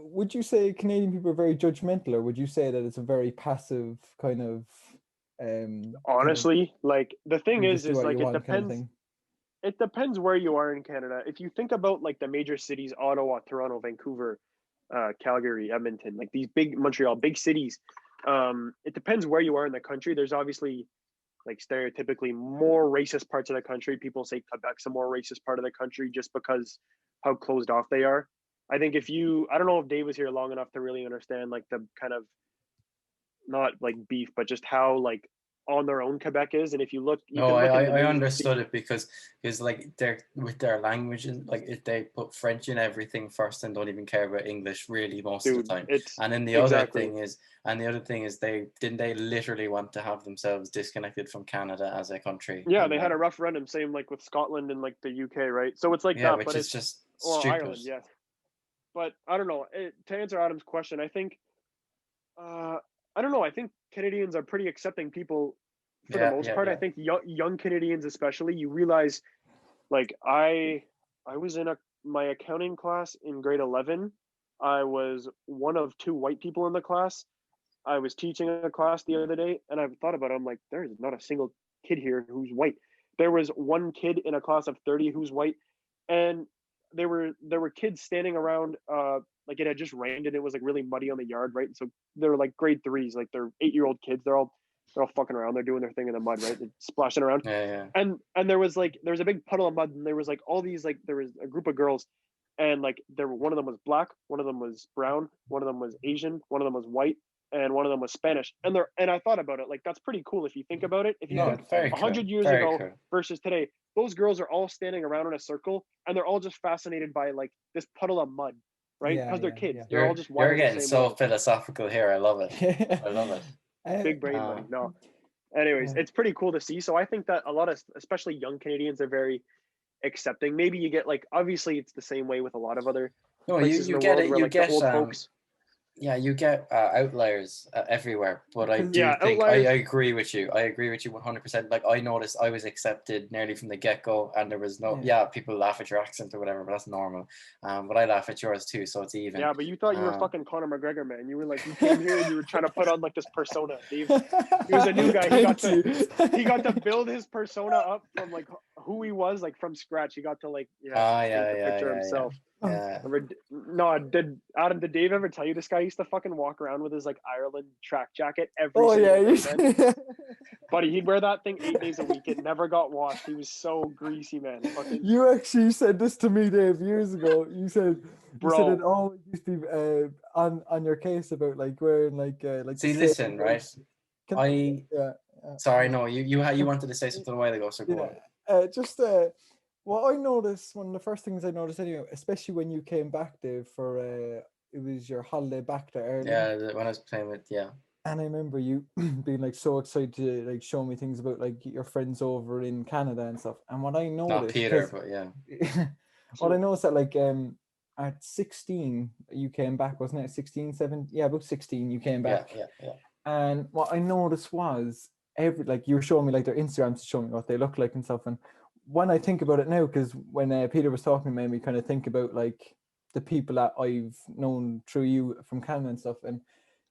would you say Canadian people are very judgmental, or would you say that it's a very passive kind of Honestly, like the thing you just do is what you like it want kind of depends. thing? It depends where you are in Canada. If you think about like the major cities, Ottawa, Toronto, Vancouver, Calgary, Edmonton, like these big Montreal, big cities. It depends where you are in the country. There's obviously like stereotypically more racist parts of the country. People say Quebec's a more racist part of the country just because how closed off they are. I think I don't know if Dave was here long enough to really understand like the kind of not like beef, but just how like on their own Quebec is. And if you look, you No, can look in the I news and understood see, it because like they're with their languages, like if they put French in everything first and don't even care about English really most of the dude, time. it's And then exactly. the other thing is they literally want to have themselves disconnected from Canada as a country. Yeah, And they had like a referendum, same like with Scotland and like the UK, right? So it's like yeah, that, which but is it's just well, stupid. Ireland, yes. But I don't know. To answer Adam's question, I think I don't know. I think Canadians are pretty accepting people for the Yeah, most yeah, part. I yeah. think young Canadians, especially, you realize like I was in my accounting class in grade 11. I was one of two white people in the class. I was teaching a class the other day, and I've thought about it. I'm like, there is not a single kid here who's white. There was one kid in a class of 30 who's white, and there were kids standing around. Like it had just rained and it was like really muddy on the yard, right? So they're like grade threes, like they're 8-year-old kids. They're all fucking around. They're doing their thing in the mud, right? They're splashing around. Yeah, yeah. And there was a big puddle of mud, and there was like all these like there was a group of girls, and like one of them was black, one of them was brown, one of them was Asian, one of them was white, and one of them was Spanish. And I thought about it, like that's pretty cool if you think about it. If you No, think very cool. 100 years Very ago cool. versus today, those girls are all standing around in a circle, and they're all just fascinated by like this puddle of mud. right? Yeah, Because they're yeah, kids. yeah. They're all You're just you're wired the getting same so way. philosophical here. I love it. I love it. Big brain money. Um, No. Anyways, yeah. it's pretty cool to see. So I think that a lot of, especially young Canadians, are very accepting. Maybe you get like, obviously it's the same way with a lot of other no, places in you the get world it. where You like the get old folks. yeah, you get outliers everywhere, but I Because do Yeah, think I outliers. agree with you. I agree with you 100%. Like I noticed I was accepted nearly from the get-go, and there was no, yeah. yeah, people laugh at your accent or whatever, but that's normal. But I laugh at yours too, so it's even. Yeah, but you thought you were Um, fucking Conor McGregor, man. You were like, you came here and you were trying to put on like this persona. Dave, he was a new guy. Thank you. He got to build his persona up from like who he was, like from scratch. He got to like, yeah, paint yeah, the yeah, picture yeah, yeah, himself. yeah. No, did Dave ever tell you this guy used to fucking walk around with his like Ireland track jacket every Oh yeah, single day, man? Buddy, he'd wear that thing 8 days a week. It never got washed. He was so greasy, man. Fucking you actually said this to me, Dave, years ago. You said it bro. always used to be on your case about like wearing like the See, same, listen, like, right? I yeah, sorry, no, you wanted to say something a while ago, so go yeah. on. Just what I noticed, one of the first things I noticed anyway, especially when you came back, Dave, for it was your holiday back to Ireland. Yeah, when I was playing with, yeah. And I remember you being like so excited to like show me things about like your friends over in Canada and stuff. And what I Not noticed, Peter, because but yeah. what I noticed that like at 16 you came back, wasn't it? 16, 17? Yeah, about 16 you came Yeah, back. yeah. And what I noticed was every like you were showing me like their Instagrams to show me what they look like and stuff. And when I think about it now, because when Peter was talking, it made me kind of think about like the people that I've known through you from Canada and stuff. And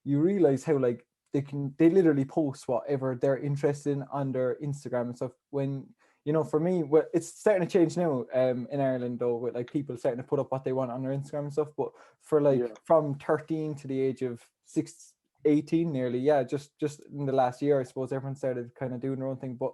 you realize how like they literally post whatever they're interested in on their Instagram and stuff. When for me, well, it's starting to change now in Ireland though, with like people starting to put up what they want on their Instagram and stuff. But for like Yeah. from 13 to the age of 18 nearly, yeah, just in the last year, I suppose everyone started kind of doing their own thing. But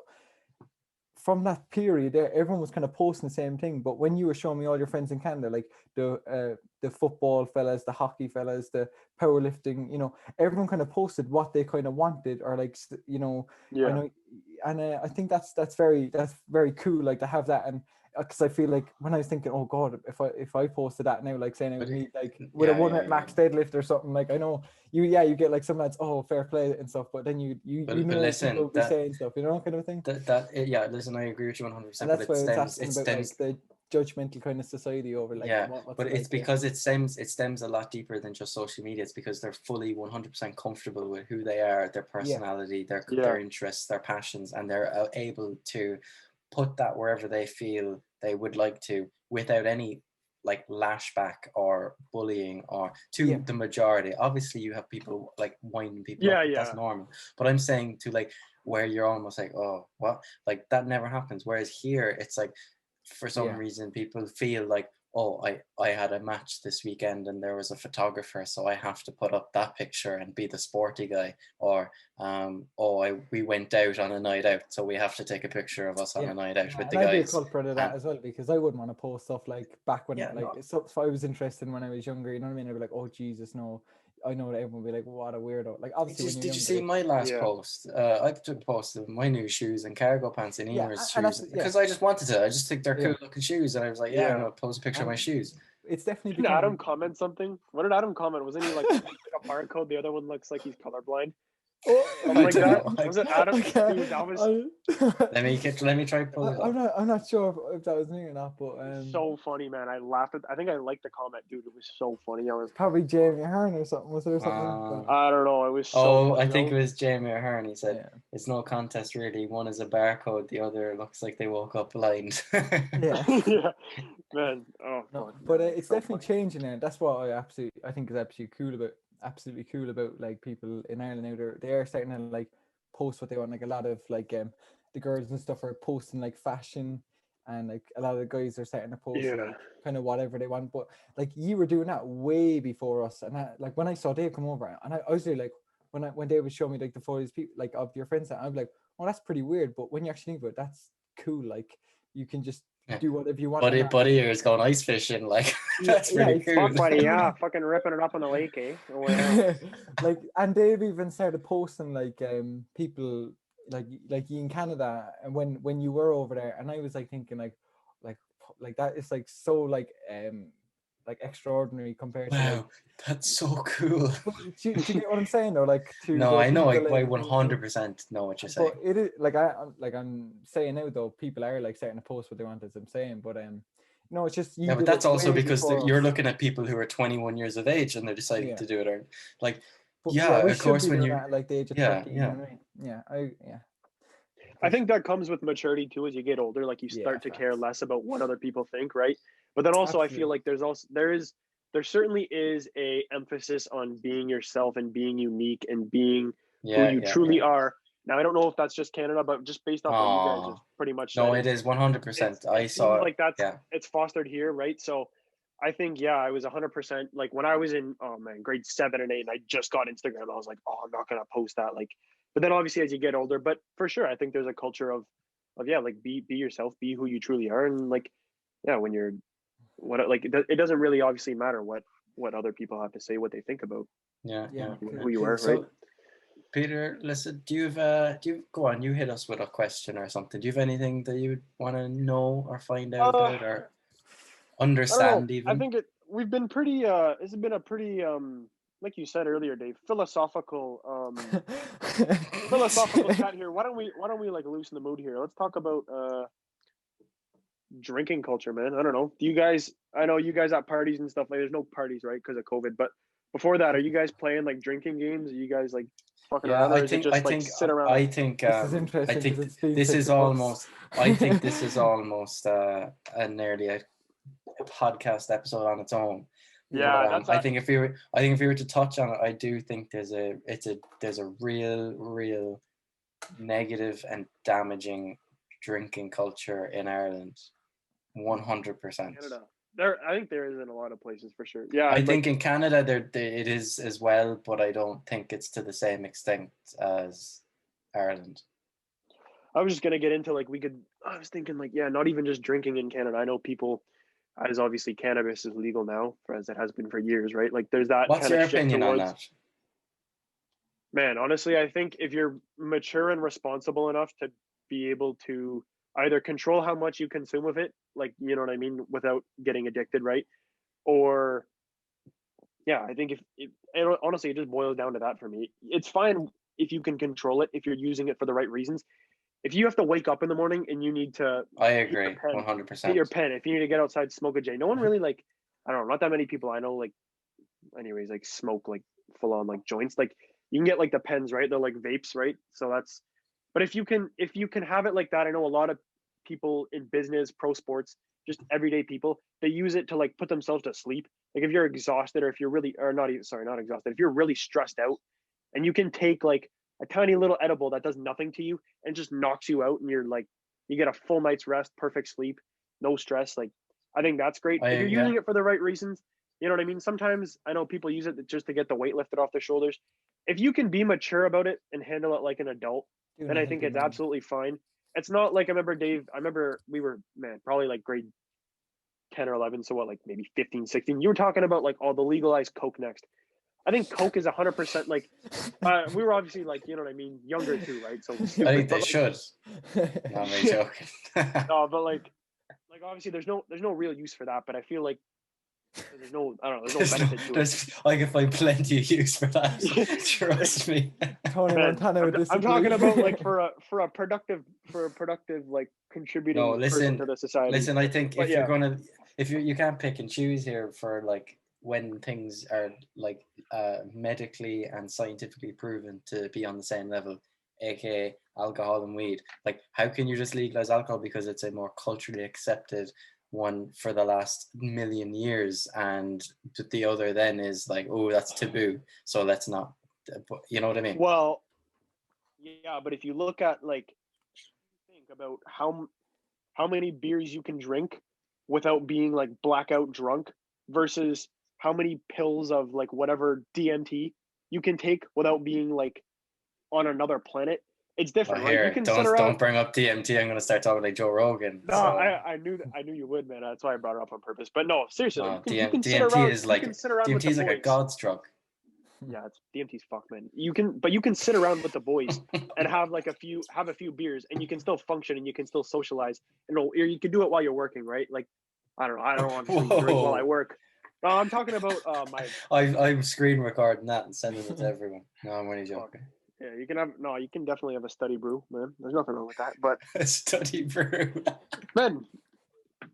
from that period there, everyone was kind of posting the same thing. But when you were showing me all your friends in Canada, like the football fellas, the hockey fellas, the powerlifting, everyone kind of posted what they kind of wanted, or like I Yeah. know, and I think that's very cool, like to have that. And because I feel like when I was thinking, oh God, if I posted that now, like saying I would But meet like with a yeah, 1 yeah, rep yeah. max deadlift or something, like I know you get like some lads, oh fair play and stuff, but then you But know people listen, will be saying stuff, kind of thing. yeah, listen, I agree with you And 100%. But that's it why I was stems, asking it about stems, like the judgmental kind of society over like yeah. what's But it it's like here. because it stems a lot deeper than just social media. It's because they're fully 100% comfortable with who they are, their Yeah. personality, Yeah. their interests, their passions, and they're able to put that wherever they feel they would like to, without any like lashback or bullying or Yeah. to the majority. Obviously you have people like winding people Yeah. up, but Yeah. that's normal. But I'm saying to like where you're almost like, oh what, like that never happens. Whereas here it's like for some Yeah. reason people feel like, oh, I had a match this weekend and there was a photographer, so I have to put up that picture and be the sporty guy. Or we went out on a night out, so we have to take a picture of us on a night out with And the I'd be a guys. culprit of that And as well, because I wouldn't want to post stuff like back when yeah, like no. stuff I was interested in when I was younger, you know what I mean? I'd be like, oh Jesus, no. I know that everyone would be like, what a weirdo. Like obviously when you're Did you younger, see my last Yeah. post? I took a post of my new shoes and cargo pants and yeah, Emer's and shoes that's because I just wanted to. I just think they're yeah. cool looking shoes, and I was like, yeah, I'm Yeah. gonna post a picture of my And shoes. it's definitely Didn't Adam become comment something? What did Adam comment? Wasn't he like, one looks like a barcode, the other one looks like he's colorblind? Something I like don't that? know. Was it Adam? I can't- Dude, that was Let me try pull it up. I'm not sure if that was me or not, but so funny, man. I laughed at. I think I liked the comment, dude. It was so funny. I was probably Jamie Hearn or something. Was there something like that? I don't know. It was so Oh, funny. I think it was Jamie Ahern. He said, Yeah. it's no contest really. One is a barcode, the other looks like they woke up blind. Yeah. Yeah, man. Oh, No, fuck, but man. it's So definitely funny. changing now. That's what I think is absolutely cool about like people in Ireland now. They are starting to like post what they want. Like a lot of like the girls and stuff are posting like fashion, and like a lot of the guys are starting to post Yeah. like kind of whatever they want. But like you were doing that way before us, and like when I saw Dave come over, and I was really like when Dave would show me like the photos people like of your friends, I'm like, oh, that's pretty weird. But when you actually think about it, that's cool. Like you can just do whatever you want. Buddy here is going ice fishing. Like, that's Yeah, pretty it's cool. Fuck, buddy. Yeah, fucking ripping it up on the lake, eh? Wow. like, and they've even started posting like people like you in Canada, and when you were over there, and I was like thinking like that is like so like like extraordinary compared to like. Wow, that's so cool. But do you get what I'm saying though? Like to No, the I know. people I in, 100% know what you're but saying. it is like I'm saying now though, people are like starting to post what they want, as I'm saying, but no, it's just you Yeah, but did that's it also way because before you're us. looking at people who are 21 years of age and they're deciding Yeah, to do it. Or like, but yeah, yeah, we of should course, be when doing you're, that at like the age of yeah, 30. You know yeah, what I mean? Yeah. I But think that comes with maturity too. As you get older, like you yeah, start to care facts. less about what other people think, right? But then also, I feel Absolutely. like there certainly is a emphasis on being yourself and being unique and being who yeah, you yeah, yeah. truly are. Now, I don't know if that's just Canada, but just based off what you guys have Oh, pretty much no, said, it is 100%. I it seems saw it. like Yeah. it's fostered here, right? So I think, yeah, I was 100% like when I was in, oh man, grade 7 and 8, and I just got Instagram. I was like, oh, I'm not gonna post that. Like, but then obviously as you get older, but for sure, I think there's a culture of yeah, like be yourself, be who you truly are, and like yeah, when you're what like it doesn't really obviously matter what other people have to say, what they think about Yeah, Yeah, yeah, yeah. who you are, right? So, Peter, listen, go on, you hit us with a question or something. Do you have anything that you want to know or find out Uh, about or I don't know. understand I even? think we've been pretty. This has been a pretty like you said earlier, Dave, philosophical chat here. Why don't we like loosen the mood here? Let's talk about drinking culture, man. I don't know. Do you guys? I know you guys at parties and stuff like. There's no parties, right, because of COVID. But before that, are you guys playing like drinking games? Are you guys like fucking Yeah, around, or is it just like sit around? this is interesting because it's been this 6 is months. almost, I think this is almost a nearly a podcast episode on its own. But Yeah, that's I think if we were to touch on it, I do think there's a real negative and damaging drinking culture in Ireland. 100%. Canada. I think there is in a lot of places for sure. Yeah, I and like think in Canada it is as well, but I don't think it's to the same extent as Ireland. I was just gonna get into like I was thinking like yeah, not even just drinking in Canada. I know people, as obviously cannabis is legal now, as it has been for years, right? Like there's that What's kind of your shift opinion on towards. that? Man, honestly, I think if you're mature and responsible enough to be able to either control how much you consume of it, like you know what I mean, without getting addicted, right? Or yeah, I think and honestly, it just boils down to that for me. It's fine if you can control it if you're using it for the right reasons. If you have to wake up in the morning and you need to I hit your agree, pen, hit your 100%. pen. If you need to get outside, smoke a J. No one really like. I don't know. Not that many people I know like. Anyways, like smoke like full on like joints. Like you can get like the pens, right? They're like vapes, right? So that's. But if you can have it like that, I know a lot of people in business, pro sports, just everyday people, they use it to like put themselves to sleep. Like if you're exhausted or if you're really or not even sorry, not exhausted. If you're really stressed out, and you can take like a tiny little edible that does nothing to you and just knocks you out and you're like you get a full night's rest, perfect sleep, no stress. Like I think that's great. If you're Yeah, using it for the right reasons, you know what I mean? Sometimes I know people use it just to get the weight lifted off their shoulders. If you can be mature about it and handle it like an adult, Do in then a I think healthy it's manner. absolutely fine. It's not like I remember we were, man, probably like grade 10 or 11. So what, like maybe 15, 16. You were talking about like, oh, the legalized Coke next. I think Coke is 100% like, we were obviously like, you know what I mean? Younger too, right? So I think stupid, they but like, should. No, I'm really joking. no, but like obviously there's no real use for that, but I feel like there's no, I don't know, there's no benefit to it. I can find plenty of use for that. Trust me. Tony Man, Montana would I'm disagree. talking about like for a productive like No, contributing person listen, to the society. I think But if you're yeah, gonna, if you can't pick and choose here for like when things are like medically and scientifically proven to be on the same level, aka alcohol and weed. Like, how can you just legalize alcohol because it's a more culturally accepted one for the last million years, and the other then is like, oh, that's taboo, so let's not. You know what I mean? well, yeah, but if you look at like think about how many beers you can drink without being like blackout drunk versus how many pills of like whatever DMT you can take without being like on another planet. It's Well, different, right? You here, can sit around. don't bring up DMT. I'm gonna start talking like Joe Rogan. No, So I knew you would, man. That's why I brought it up on purpose. But no, seriously, like no, you can sit around with DMT the is like a boys. god's drug. Yeah, it's DMT's fuck, man. You can sit around with the boys and have a few beers, and you can still function and you can still socialize. And or you can do it while you're working, right? Like I don't know, I don't obviously drink while I Whoa, work, No, I'm talking about my I'm screen recording that and sending it to everyone. No, I'm only fuck. joking. Yeah, you can definitely have a study brew, man. There's nothing wrong with that. But Study brew. man,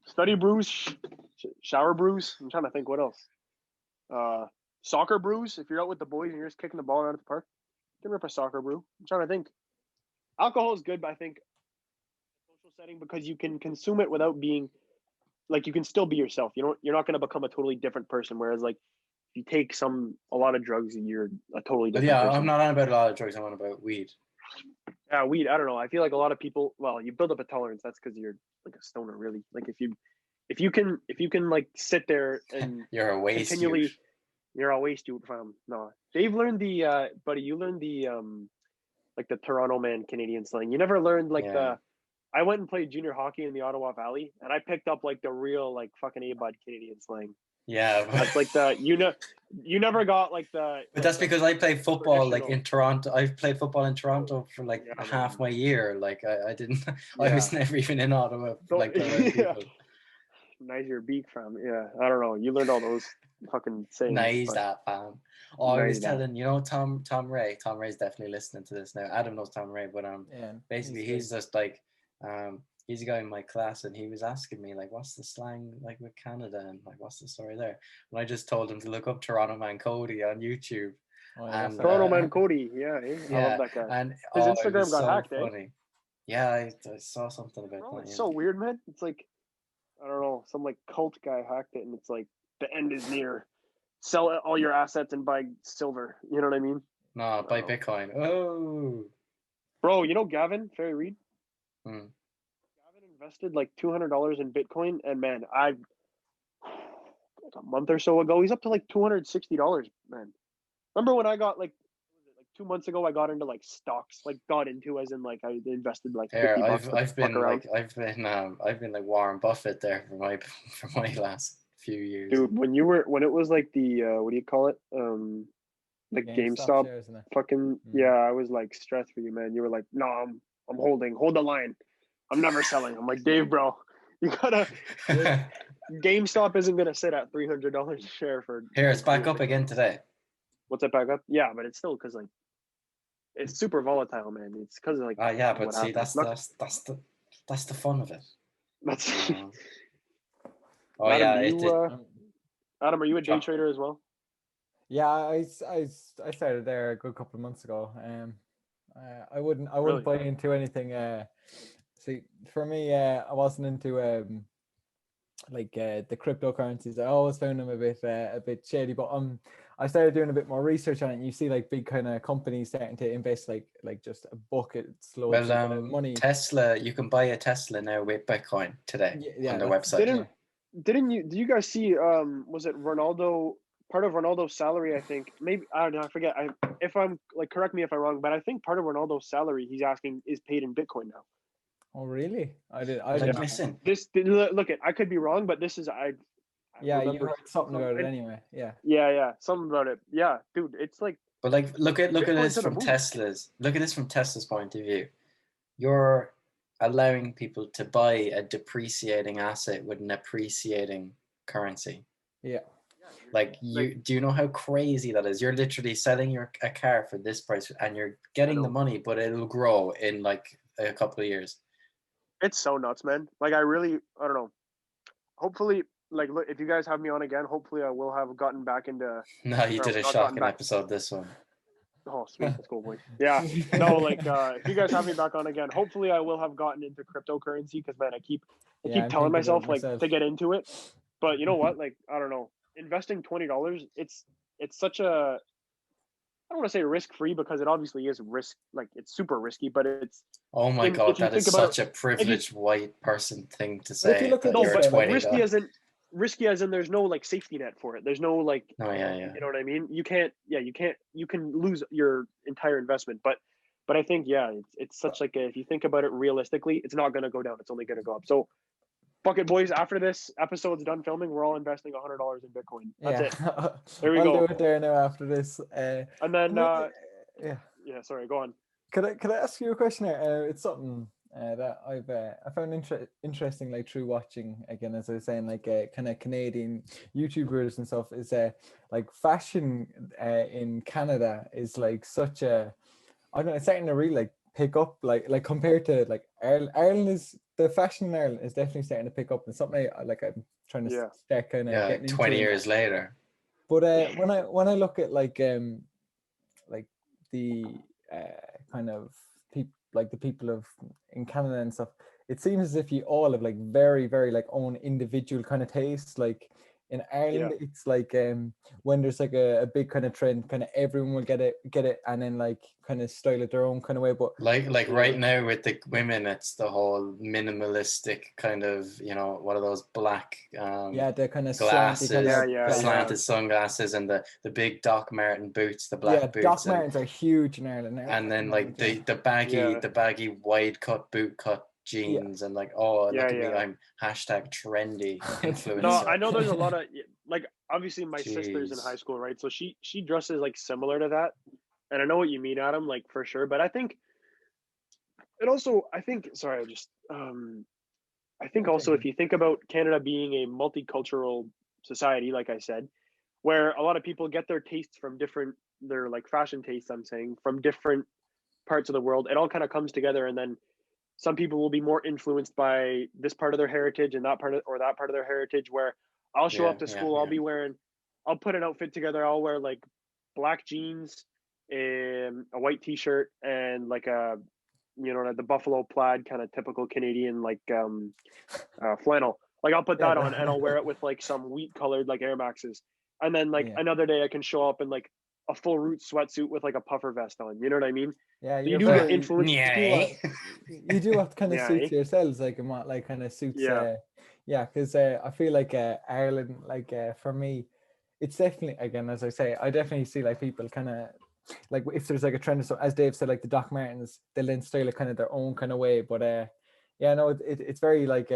study brews, shower brews. I'm trying to think what else. Soccer brews. If you're out with the boys and you're just kicking the ball around at the park, you can rip a soccer brew. I'm trying to think. Alcohol is good, but I think social setting because you can consume it without being like you can still be yourself. You're not going to become a totally different person. Whereas like if you take a lot of drugs, you're a totally But different yeah, person. I'm not on about a lot of drugs. I'm on about weed. Yeah, weed. I don't know. I feel like a lot of people. Well, you build up a tolerance. That's because you're like a stoner, really. Like if you can like sit there and You're a waste. continually, you're a waste dude from no. Dave learned the buddy. You learned the like the Toronto man Canadian slang. You never learned like Yeah. I went and played junior hockey in the Ottawa Valley, and I picked up like the real like fucking A-Bud Canadian slang. Yeah. That's like the you never got like the. But that's because I played football like traditional. in Toronto. I've played football in Toronto for like Yeah, half man. my year. Like I didn't. I Yeah. was never even in Ottawa So, like around yeah. people. Nice your beak from. Yeah, I don't know. You learned all those fucking sayings. Nice but that, fam. Oh, I was nice that. telling Tom Ray. Tom Ray's definitely listening to this now. Adam knows Tom Ray, but Yeah, basically he's just like he's a guy in my class, and he was asking me like, what's the slang like with Canada, and like what's the story there? And I just told him to look up Toronto Man Cody on YouTube. Oh, yeah, And Toronto man Cody. Yeah, I love that guy. and His it Instagram was got so hacked, funny. Yeah, I saw something about Bro, that. it's Yeah. so weird, man. It's like I don't know, some like cult guy hacked it, and it's like the end is near. Sell all your assets and buy silver. You know what I mean? No, buy Bitcoin. Oh. Bro, you know Gavin Ferry Reed? Hmm. Gavin invested like $200 in Bitcoin, and man, like a month or so ago, he's up to like $260, man. Remember when I got like 2 months ago, I got into like stocks, like got into as in like I invested like $50 to I've fuck been around. like I've been like Warren Buffett there for my last few years. Dude, when it was like the what do you call it? The GameStop shares, isn't it? fucking yeah, I was like stressed for you, man. You were like, no, I'm hold the line. I'm never selling. I'm like, Dave, bro, you gotta. GameStop isn't gonna sit at $300 a share for. Here, it's back up again today. What's it back up? Yeah, but it's still because like it's super volatile, man. It's because like yeah, but what see, happens. that's the fun of it. That's. Oh Adam, yeah, Adam, are you a day trader as well? Yeah, I started there a good couple of months ago. I wouldn't Really? buy into anything. See, for me, I wasn't into like the cryptocurrencies. I always found them a bit shady. But I started doing a bit more research on it. And you see like big kind of companies starting to invest like just a bucket loads of money. Tesla, you can buy a Tesla now with Bitcoin today on their website. Did you guys see was it Ronaldo, part of Ronaldo's salary, I think, maybe I don't know, I forget. If I'm like, correct me if I'm wrong, but I think part of Ronaldo's salary he's asking is paid in Bitcoin now. Oh really? I listen. Look I could be wrong, but this is yeah, you heard something about it anyway. Yeah, something about it. Yeah, dude, it's like. But like, look at this from Tesla's. Look at this from Tesla's point of view. You're allowing people to buy a depreciating asset with an appreciating currency. Yeah. Like do you know how crazy that is? You're literally selling a car for this price, and you're getting the money, but it'll grow in like a couple of years. It's so nuts, man. Like I don't know. Hopefully, like, look, if you guys have me on again, hopefully I will have gotten back into. No, you did a shocking episode this one. Oh, sweet. Let's go, boys. Yeah. No, like, if you guys have me back on again, hopefully I will have gotten into cryptocurrency because, man, I keep telling myself, like, to get into it. But you know what? Like, I don't know. Investing $20, it's such a. I don't want to say risk-free because it obviously is risk. Like, it's super risky, but it's. Oh my God, that is such a privileged white person thing to say. If you look at risky as in there's no like safety net for it. There's no like. Oh yeah. You know what I mean? You can lose your entire investment, but I think it's such like if you think about it realistically, it's not going to go down. It's only going to go up. So. Fuck it, boys. After this episode's done filming, we're all investing $100 in Bitcoin. That's it. There we go. I'll do it there now after this. And then, sorry, go on. Could I ask you a question here? It's something That I found interesting, like through watching again, as I was saying, like kind of Canadian YouTubers and stuff, is like fashion in Canada is like such a, I don't know, it's starting to really like pick up, like compared to like Ireland. Ireland is, the fashion in Ireland is definitely starting to pick up, and something like I'm trying to Yeah. start kind of Yeah, getting like 20 into. years later. But when I look at like the kind of people, like the people of in Canada and stuff, it seems as if you all have like very very like own individual kind of tastes. Like in Ireland, Yeah. it's like when there's like a big kind of trend, kind of everyone will get it, and then like kind of style it their own kind of way. But Like Yeah. right now with the women, it's the whole minimalistic kind of, what are those black yeah, the kind of glasses, slanty kind Yeah, of yeah, glasses. yeah. slanted sunglasses, and the big Doc Marten boots, the Yeah, black boots, Doc Martens are huge in Ireland. and At the then like moment, yeah. the baggy wide cut boot cut Yeah. jeans, and like, oh, Yeah, look at me, yeah. I'm hashtag trendy No, influencer. I know there's a lot of like obviously my sister's in Jeez. high school, right? So she dresses like similar to that. And I know what you mean, Adam, like for sure. But I think it also I think sorry, I just I think You're also if taking. you think about Canada being a multicultural society, like I said, where a lot of people get their tastes from different their like fashion tastes, I'm saying, from different parts of the world, it all kind of comes together and then some people will be more influenced by this part of their heritage and that part of or that part of their heritage where I'll show Yeah, up to yeah, school, yeah. I'll put an outfit together, I'll wear like black jeans, a white t-shirt and like a the buffalo plaid kind of typical Canadian like flannel. Like I'll put Yeah, that on and I'll wear it with like some wheat colored like Air Maxes. And then like yeah, another day I can show up in like a full root sweatsuit with like a puffer vest on. You know what I mean? yeah. So you You're do get very. influenced. You do what you do what kind of Yeah, eh? suits yourselves, like and what like kind of suits. Yeah, Yeah, because I feel like Ireland, like for me, it's definitely, again, as I say, I definitely see like people kind of like if there's like a trend, so as Dave said, like the Doc Martens, they'll then style it kind of their own kind of way. But yeah, no, it's very like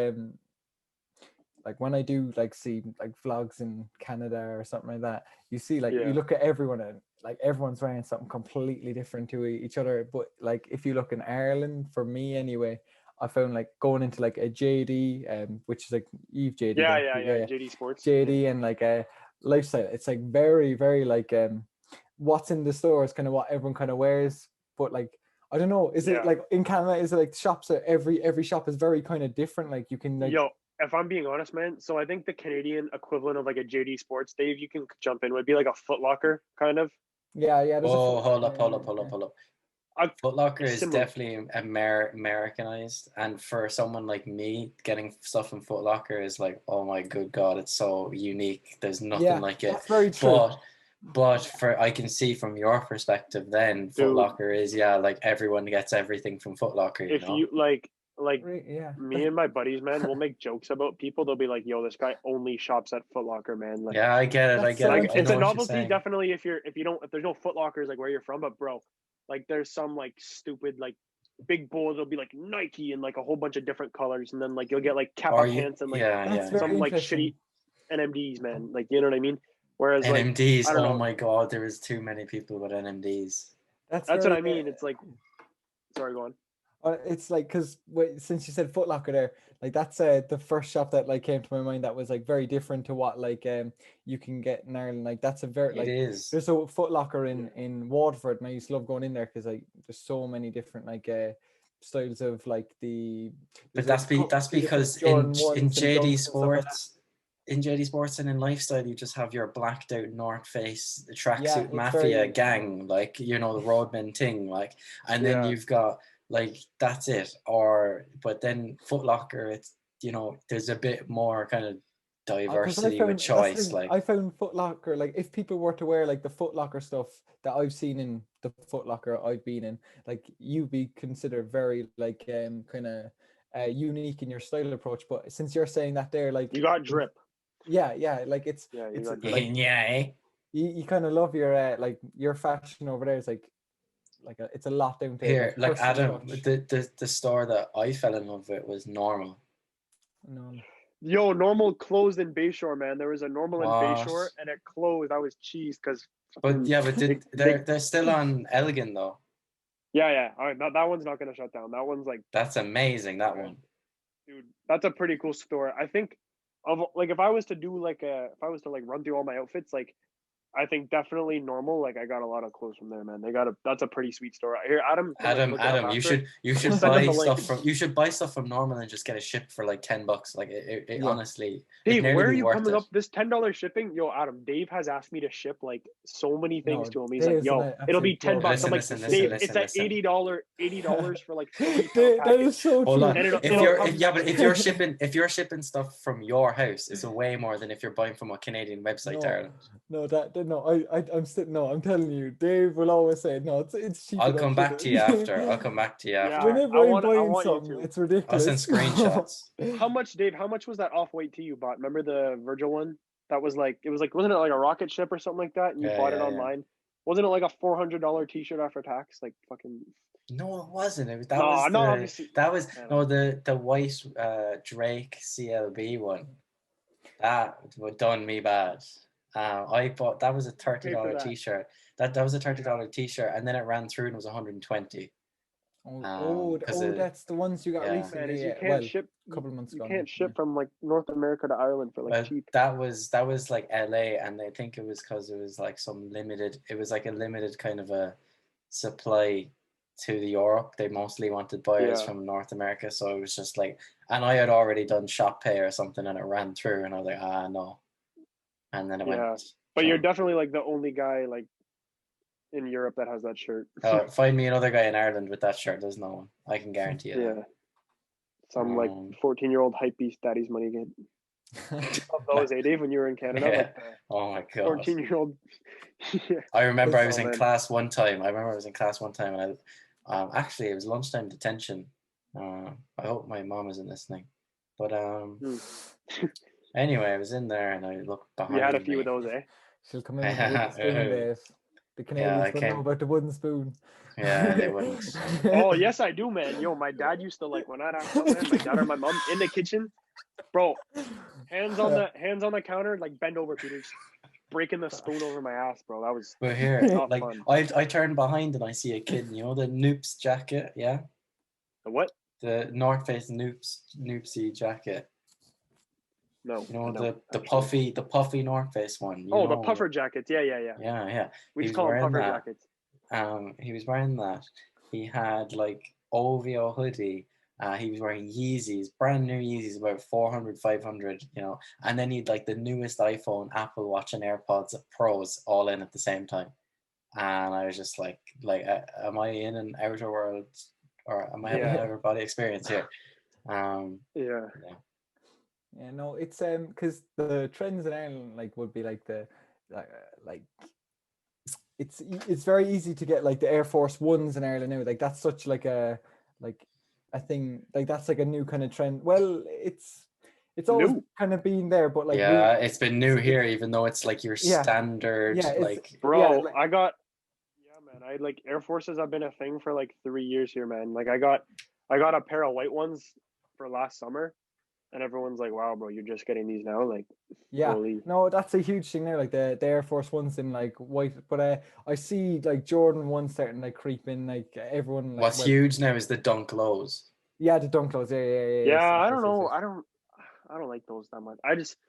when I do like see like vlogs in Canada or something like that, you see like you yeah, look at everyone and like everyone's wearing something completely different to each other. But like if you look in Ireland, for me anyway, I found like going into like a JD, which is like Eve JD, yeah, don't yeah, you? yeah. Yeah, JD Sports. Yeah, JD and like a lifestyle. It's like very, very like what's in the store is kind of what everyone kind of wears. But like I don't know, is it yeah. like in Canada? Is it like shops are every shop is very kind of different? Like you can like Yo, if I'm being honest, man, so I think the Canadian equivalent of like a JD Sports, Dave, you can jump in, would be like a Foot Locker kind of. yeah. There's a Oh, foot. hold Yeah, up, hold up, hold up, hold up. A, Foot Locker a is similar. definitely Americanized, and for someone like me, getting stuff from Foot Locker is like, oh my good God, it's so unique. There's nothing yeah, like it. that's very true. But for I can see from your perspective, then Foot Dude, Locker is, yeah, like everyone gets everything from Foot Locker, if you like Yeah, me and my buddies, man, we'll make jokes about people. They'll be like, "Yo, this guy only shops at Foot Locker, man." Like, Yeah, I get it, I that's get so it. like I it's know a interesting. what you're novelty, saying. definitely. If there's no Foot Lockers like where you're from, but bro, like there's some like stupid like big bulls. It'll be like Nike and like a whole bunch of different colors, and then like you'll get like Kappa Or you, pants and like yeah, That's yeah, yeah. very some like interesting. shitty NMDs, man. Like you know what I mean? Whereas like NMDs, I don't oh know. my God, there is too many people with NMDs. That's That's what very. I mean. It's like sorry, go on. It's like because since you said Foot Locker there, like that's the first shop that like came to my mind that was like very different to what like you can get in Ireland. Like that's a very It like is. there's a Foot Locker Yeah. in Waterford, and I used to love going in there because like there's so many different like styles of like But there's a that's few different because in Jordan in ones and JD dunks and stuff like that. Sports, and in lifestyle, you just have your blacked out North Face, the Yeah, tracksuit it's mafia very gang, like the roadman thing, like, and then Yeah. you've got like that's it. Or but then Foot Locker, it's there's a bit more kind of because I diversity with found that's the choice, thing. like. I found Foot Locker, like if people were to wear like the Foot Locker stuff that I've seen in the Foot Locker I've been in, like you'd be considered very like kind of unique in your style approach. But since you're saying that there, like You got drip. yeah, like Yeah, you it's got drip. like Yeah, eh? you kind of love your like your fashion over there is like it's a lot down to Here, like like personal Adam, touch. the store that I fell in love with was Normal. No, Yo, Normal closed in Bayshore, man. There was a Normal in Bayshore, What? and it closed. I was cheesed because But yeah, but they they're still on Elgin though. Yeah. All right, that one's not gonna shut down. That one's like, That's amazing. That one. dude, that's a pretty cool store. I think of like if I was to do like if I was to like run through all my outfits, like I think definitely normal. Like I got a lot of clothes from there, man. That's a pretty sweet store. Here, Adam can like look it up Adam, after. you We'll should send him buy the link. stuff from Normal and just get it shipped for like $10. Like it Yeah. honestly, Dave, it'd nearly where are be you worth coming it. up? This $10 shipping, yo, Adam. Dave has asked me to ship like so many things to him. He's like, Dave's yo, an it'll be absolute $10. joke. I'm like, Dave, it's at $80 for like 30-pound That package. is so Hold true. on. And it'll come But if you're shipping stuff from your house, it's a way more than if you're buying from a Canadian website, Darren. I'm telling you, Dave will always say no. It's cheap. I'll come back to you after. Yeah, Whenever I I'm want buying you something, to. it's I'll ridiculous. send screenshots. How much, Dave? How much was that off-white tee you bought? Remember the Virgil one? That was like, it was like, wasn't it like a rocket ship or something like that? And you bought it online. Wasn't it like a $400 t-shirt after tax? Like fucking. No, it wasn't. Obviously. That was the white Drake CLB one. That done me bad. I bought that was a $30 t-shirt. That was a $30 t-shirt, and then it ran through and it was 120. That's the ones you got recently. You can't ship. A couple of months ago. You can't ship from like North America to Ireland for like cheap. That was like LA, and I think it was because it was like it was like a limited kind of a supply to the Europe. They mostly wanted buyers from North America, so it was just like, and I had already done shop pay or something, and it ran through, and I was like, no, and then it went. But you're definitely like the only guy like in Europe that has that shirt. Find me another guy in Ireland with that shirt. There's no one. I can guarantee you. Yeah. Some like 14-year-old hype beast daddy's money kid. Of those, Dave, when you were in Canada? Yeah. Like oh my god. 14-year-old. I remember I was in class one time. And actually it was lunchtime detention. I hope my mom isn't listening. But anyway, I was in there and I looked behind me. You had a few of those, eh? She'll come in with the wooden spoon, Dave. The Canadians don't know about the wooden spoon. Yeah, they wouldn't. Oh, yes, I do, man. Yo, my dad used to like when I'd have something, my dad or my mom in the kitchen, bro, hands on the counter, like bend over, Peter, just breaking the spoon over my ass, bro. That was. But here, like fun. I turn behind and I see a kid. You know the Noops jacket, yeah. The what? The North Face Noopsy jacket. No. You know the puffy North Face one. The puffer jackets. Yeah. Yeah. We just call them puffer jackets. He was wearing that. He had like OVO hoodie. He was wearing Yeezys, brand new Yeezys, about 400, 500, and then he'd like the newest iPhone, Apple Watch, and AirPods Pros all in at the same time. And I was just like, am I in an outer world, or am I having an outer body experience here? Yeah, no, it's because the trends in Ireland would be like it's very easy to get like the Air Force Ones in Ireland now. Like that's such like a thing, like that's like a new kind of trend. Well, it's always kind of been there, but like it's been new here, even though it's like your standard. I got I like Air Forces have been a thing for like 3 years here, man. Like I got a pair of white ones for last summer. And everyone's like, wow, bro, you're just getting these now? Like, no, that's a huge thing now, like the Air Force Ones in like white. But I see like Jordan 1 starting like creep in, like everyone. Like, what's huge now is the Dunk Lows. Yeah, the Dunk Lows. Yeah, I don't know. I don't like those that much.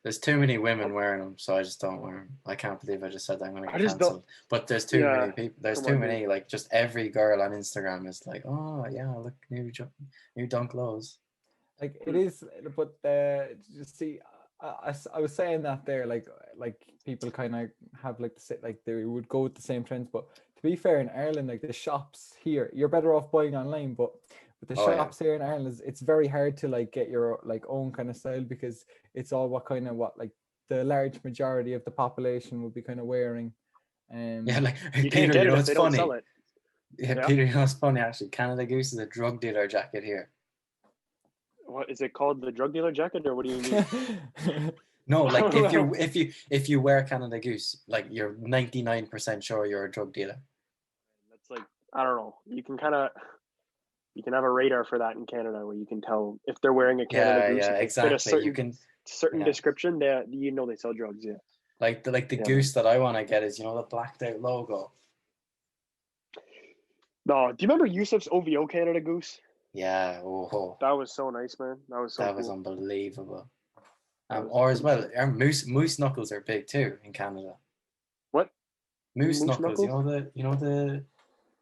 There's too many women wearing them, so I just don't wear them. I can't believe I just said that. I'm gonna get cancelled. But there's too many people. There's too many. Like just every girl on Instagram is like, oh yeah, look, new Dunk Lows. Like it is, but just see, I was saying that there, like people kind of have like they would go with the same trends, but to be fair, in Ireland, like the shops here, you're better off buying online, but with the shops here in Ireland, it's very hard to like get your like own kind of style, because it's all what like the large majority of the population would be kind of wearing. Like you Peter, you know it's funny. Peter, you know it's funny actually. Canada Goose is a drug dealer jacket here. What is it called? The drug dealer jacket, or what do you mean? No, like if you wear Canada Goose, like you're 99% sure you're a drug dealer. That's like, I don't know. You can have a radar for that in Canada, where you can tell if they're wearing a Canada Goose. Yeah, exactly. You can certain description. They sell drugs. Yeah. Like the goose that I want to get is the blacked out logo. No, do you remember Yusuf's OVO Canada Goose? Yeah, oh, That was so nice, man. That was so that was cool. unbelievable. That was Or as pretty well, sick. our moose knuckles are big too in Canada. What? Moose Moose knuckles, knuckles?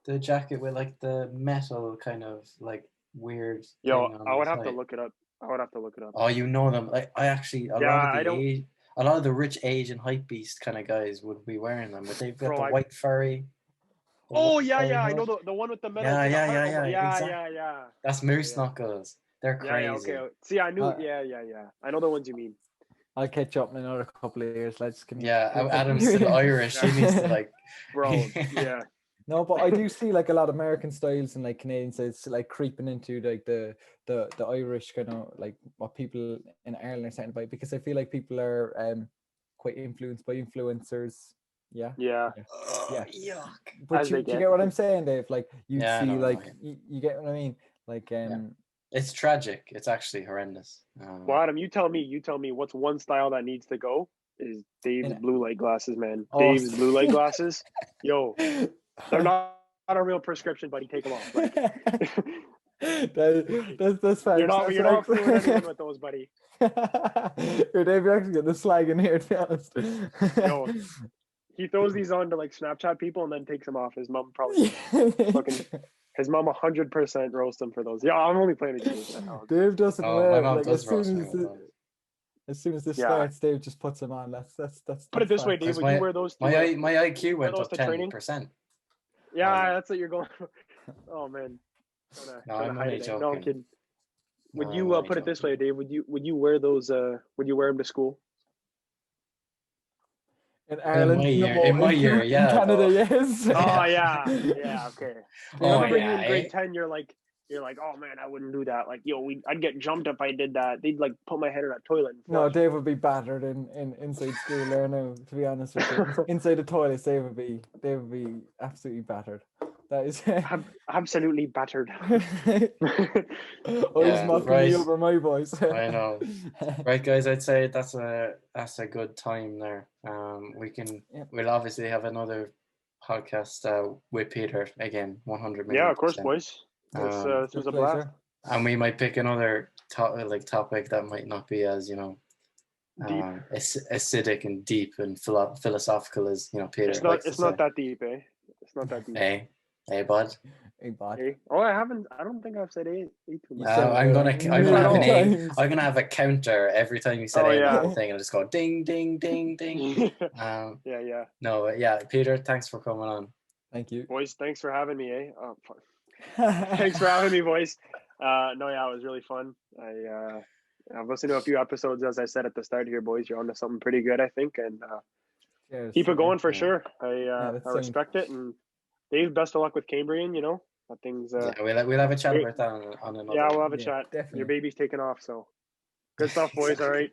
the jacket with like the metal kind of like weird Yo, thing on I the would have to side. look it up. I would have to look it up. Oh, you know them. Like I actually, Yeah, I don't, A lot of the rich Asian hype beast kind of guys would be wearing them, but they've got bro. the white furry, Oh yeah, yeah. I know hood. the one with the metal Yeah, kind of yeah, heart. yeah, Oh, yeah. yeah, Exactly. yeah, yeah, That's yeah, moose yeah, knuckles. They're yeah, yeah. Okay. crazy. See, I knew. Uh, Yeah, yeah, yeah. I know the ones you mean. I'll catch up in another couple of years. Let's give me. Yeah, Give Adam's me still Irish. He needs to like. Bro, yeah. No, but I do see like a lot of American styles and like Canadian styles like creeping into like the Irish kind of like what people in Ireland are starting to buy, because I feel like people are quite influenced by influencers. Yeah. Yeah, Yeah. Yuck. But as they do you get. get what I'm saying, Dave? Like you'd Yeah, see no, no, like you get what I mean? Like yeah. It's tragic. It's actually horrendous. Well, Adam, you tell me. You tell me what's one style that needs to go is Dave's in, blue light glasses, man. oh Dave's blue light glasses. Yo, they're not a real prescription, buddy. Take them off. Like, that's you're facts. not That's you're not fooling anyone with those, buddy. Your Dave, you're actually getting the slag in here, to be honest. Yo, he throws these on to like Snapchat people and then takes them off. His mom probably fucking. His mom 100% roast him for those. Yeah, I'm only playing a game. Dave doesn't Oh, my wear mom like does roast me with those. as soon as this Yeah. starts, Dave just puts them on. That's Put it this way, facts. Dave. Because Would you wear those? my IQ wear went those up to training? 10%. Yeah, that's what you're going. Oh man, No, trying to I'm hide only it. joking. No, I'm kidding. No, Would I'm you only put it this way, joking. Dave? Would you wear those? Would you wear them to school? In In Ireland, in my year, in yeah. Canada, Though. yes. Oh yeah, yeah. Okay. I Oh remember yeah, you in grade 10. You're like, oh man, I wouldn't do that. Like, yo, I'd get jumped if I did that. They'd like put my head in that toilet. And No, flush. Dave would be battered in inside school there now, to be honest with you. Inside the toilets, they would be absolutely battered. That is Absolutely battered. He's mocking me over my voice. I know. Right, guys, I'd say that's a good time there. We'll obviously have another podcast with Peter again, 100 million. Yeah, of course, boys. This was a blast. And we might pick another topic that might not be as deep, acidic and deep and philosophical as Peter. It's not that deep, eh? It's not that deep. Hey, bud. Hey, bud. Hey. Oh, I don't think I've said A too much. I'm gonna have a counter every time you said thing. I'll just go ding, ding, ding, ding. Yeah. No, yeah, Peter, thanks for coming on. Thank you, boys. Thanks for having me, eh? Oh, fuck. Thanks for having me, boys. It was really fun. I've listened to a few episodes, as I said at the start here, boys. You're onto something pretty good, I think, and keep it going for sure. I respect it, and Dave, best of luck with Cambrian. That thing's. We'll have a chat about that on another. Yeah, we'll have a chat. Definitely. Your baby's taking off, so good stuff, boys. All right.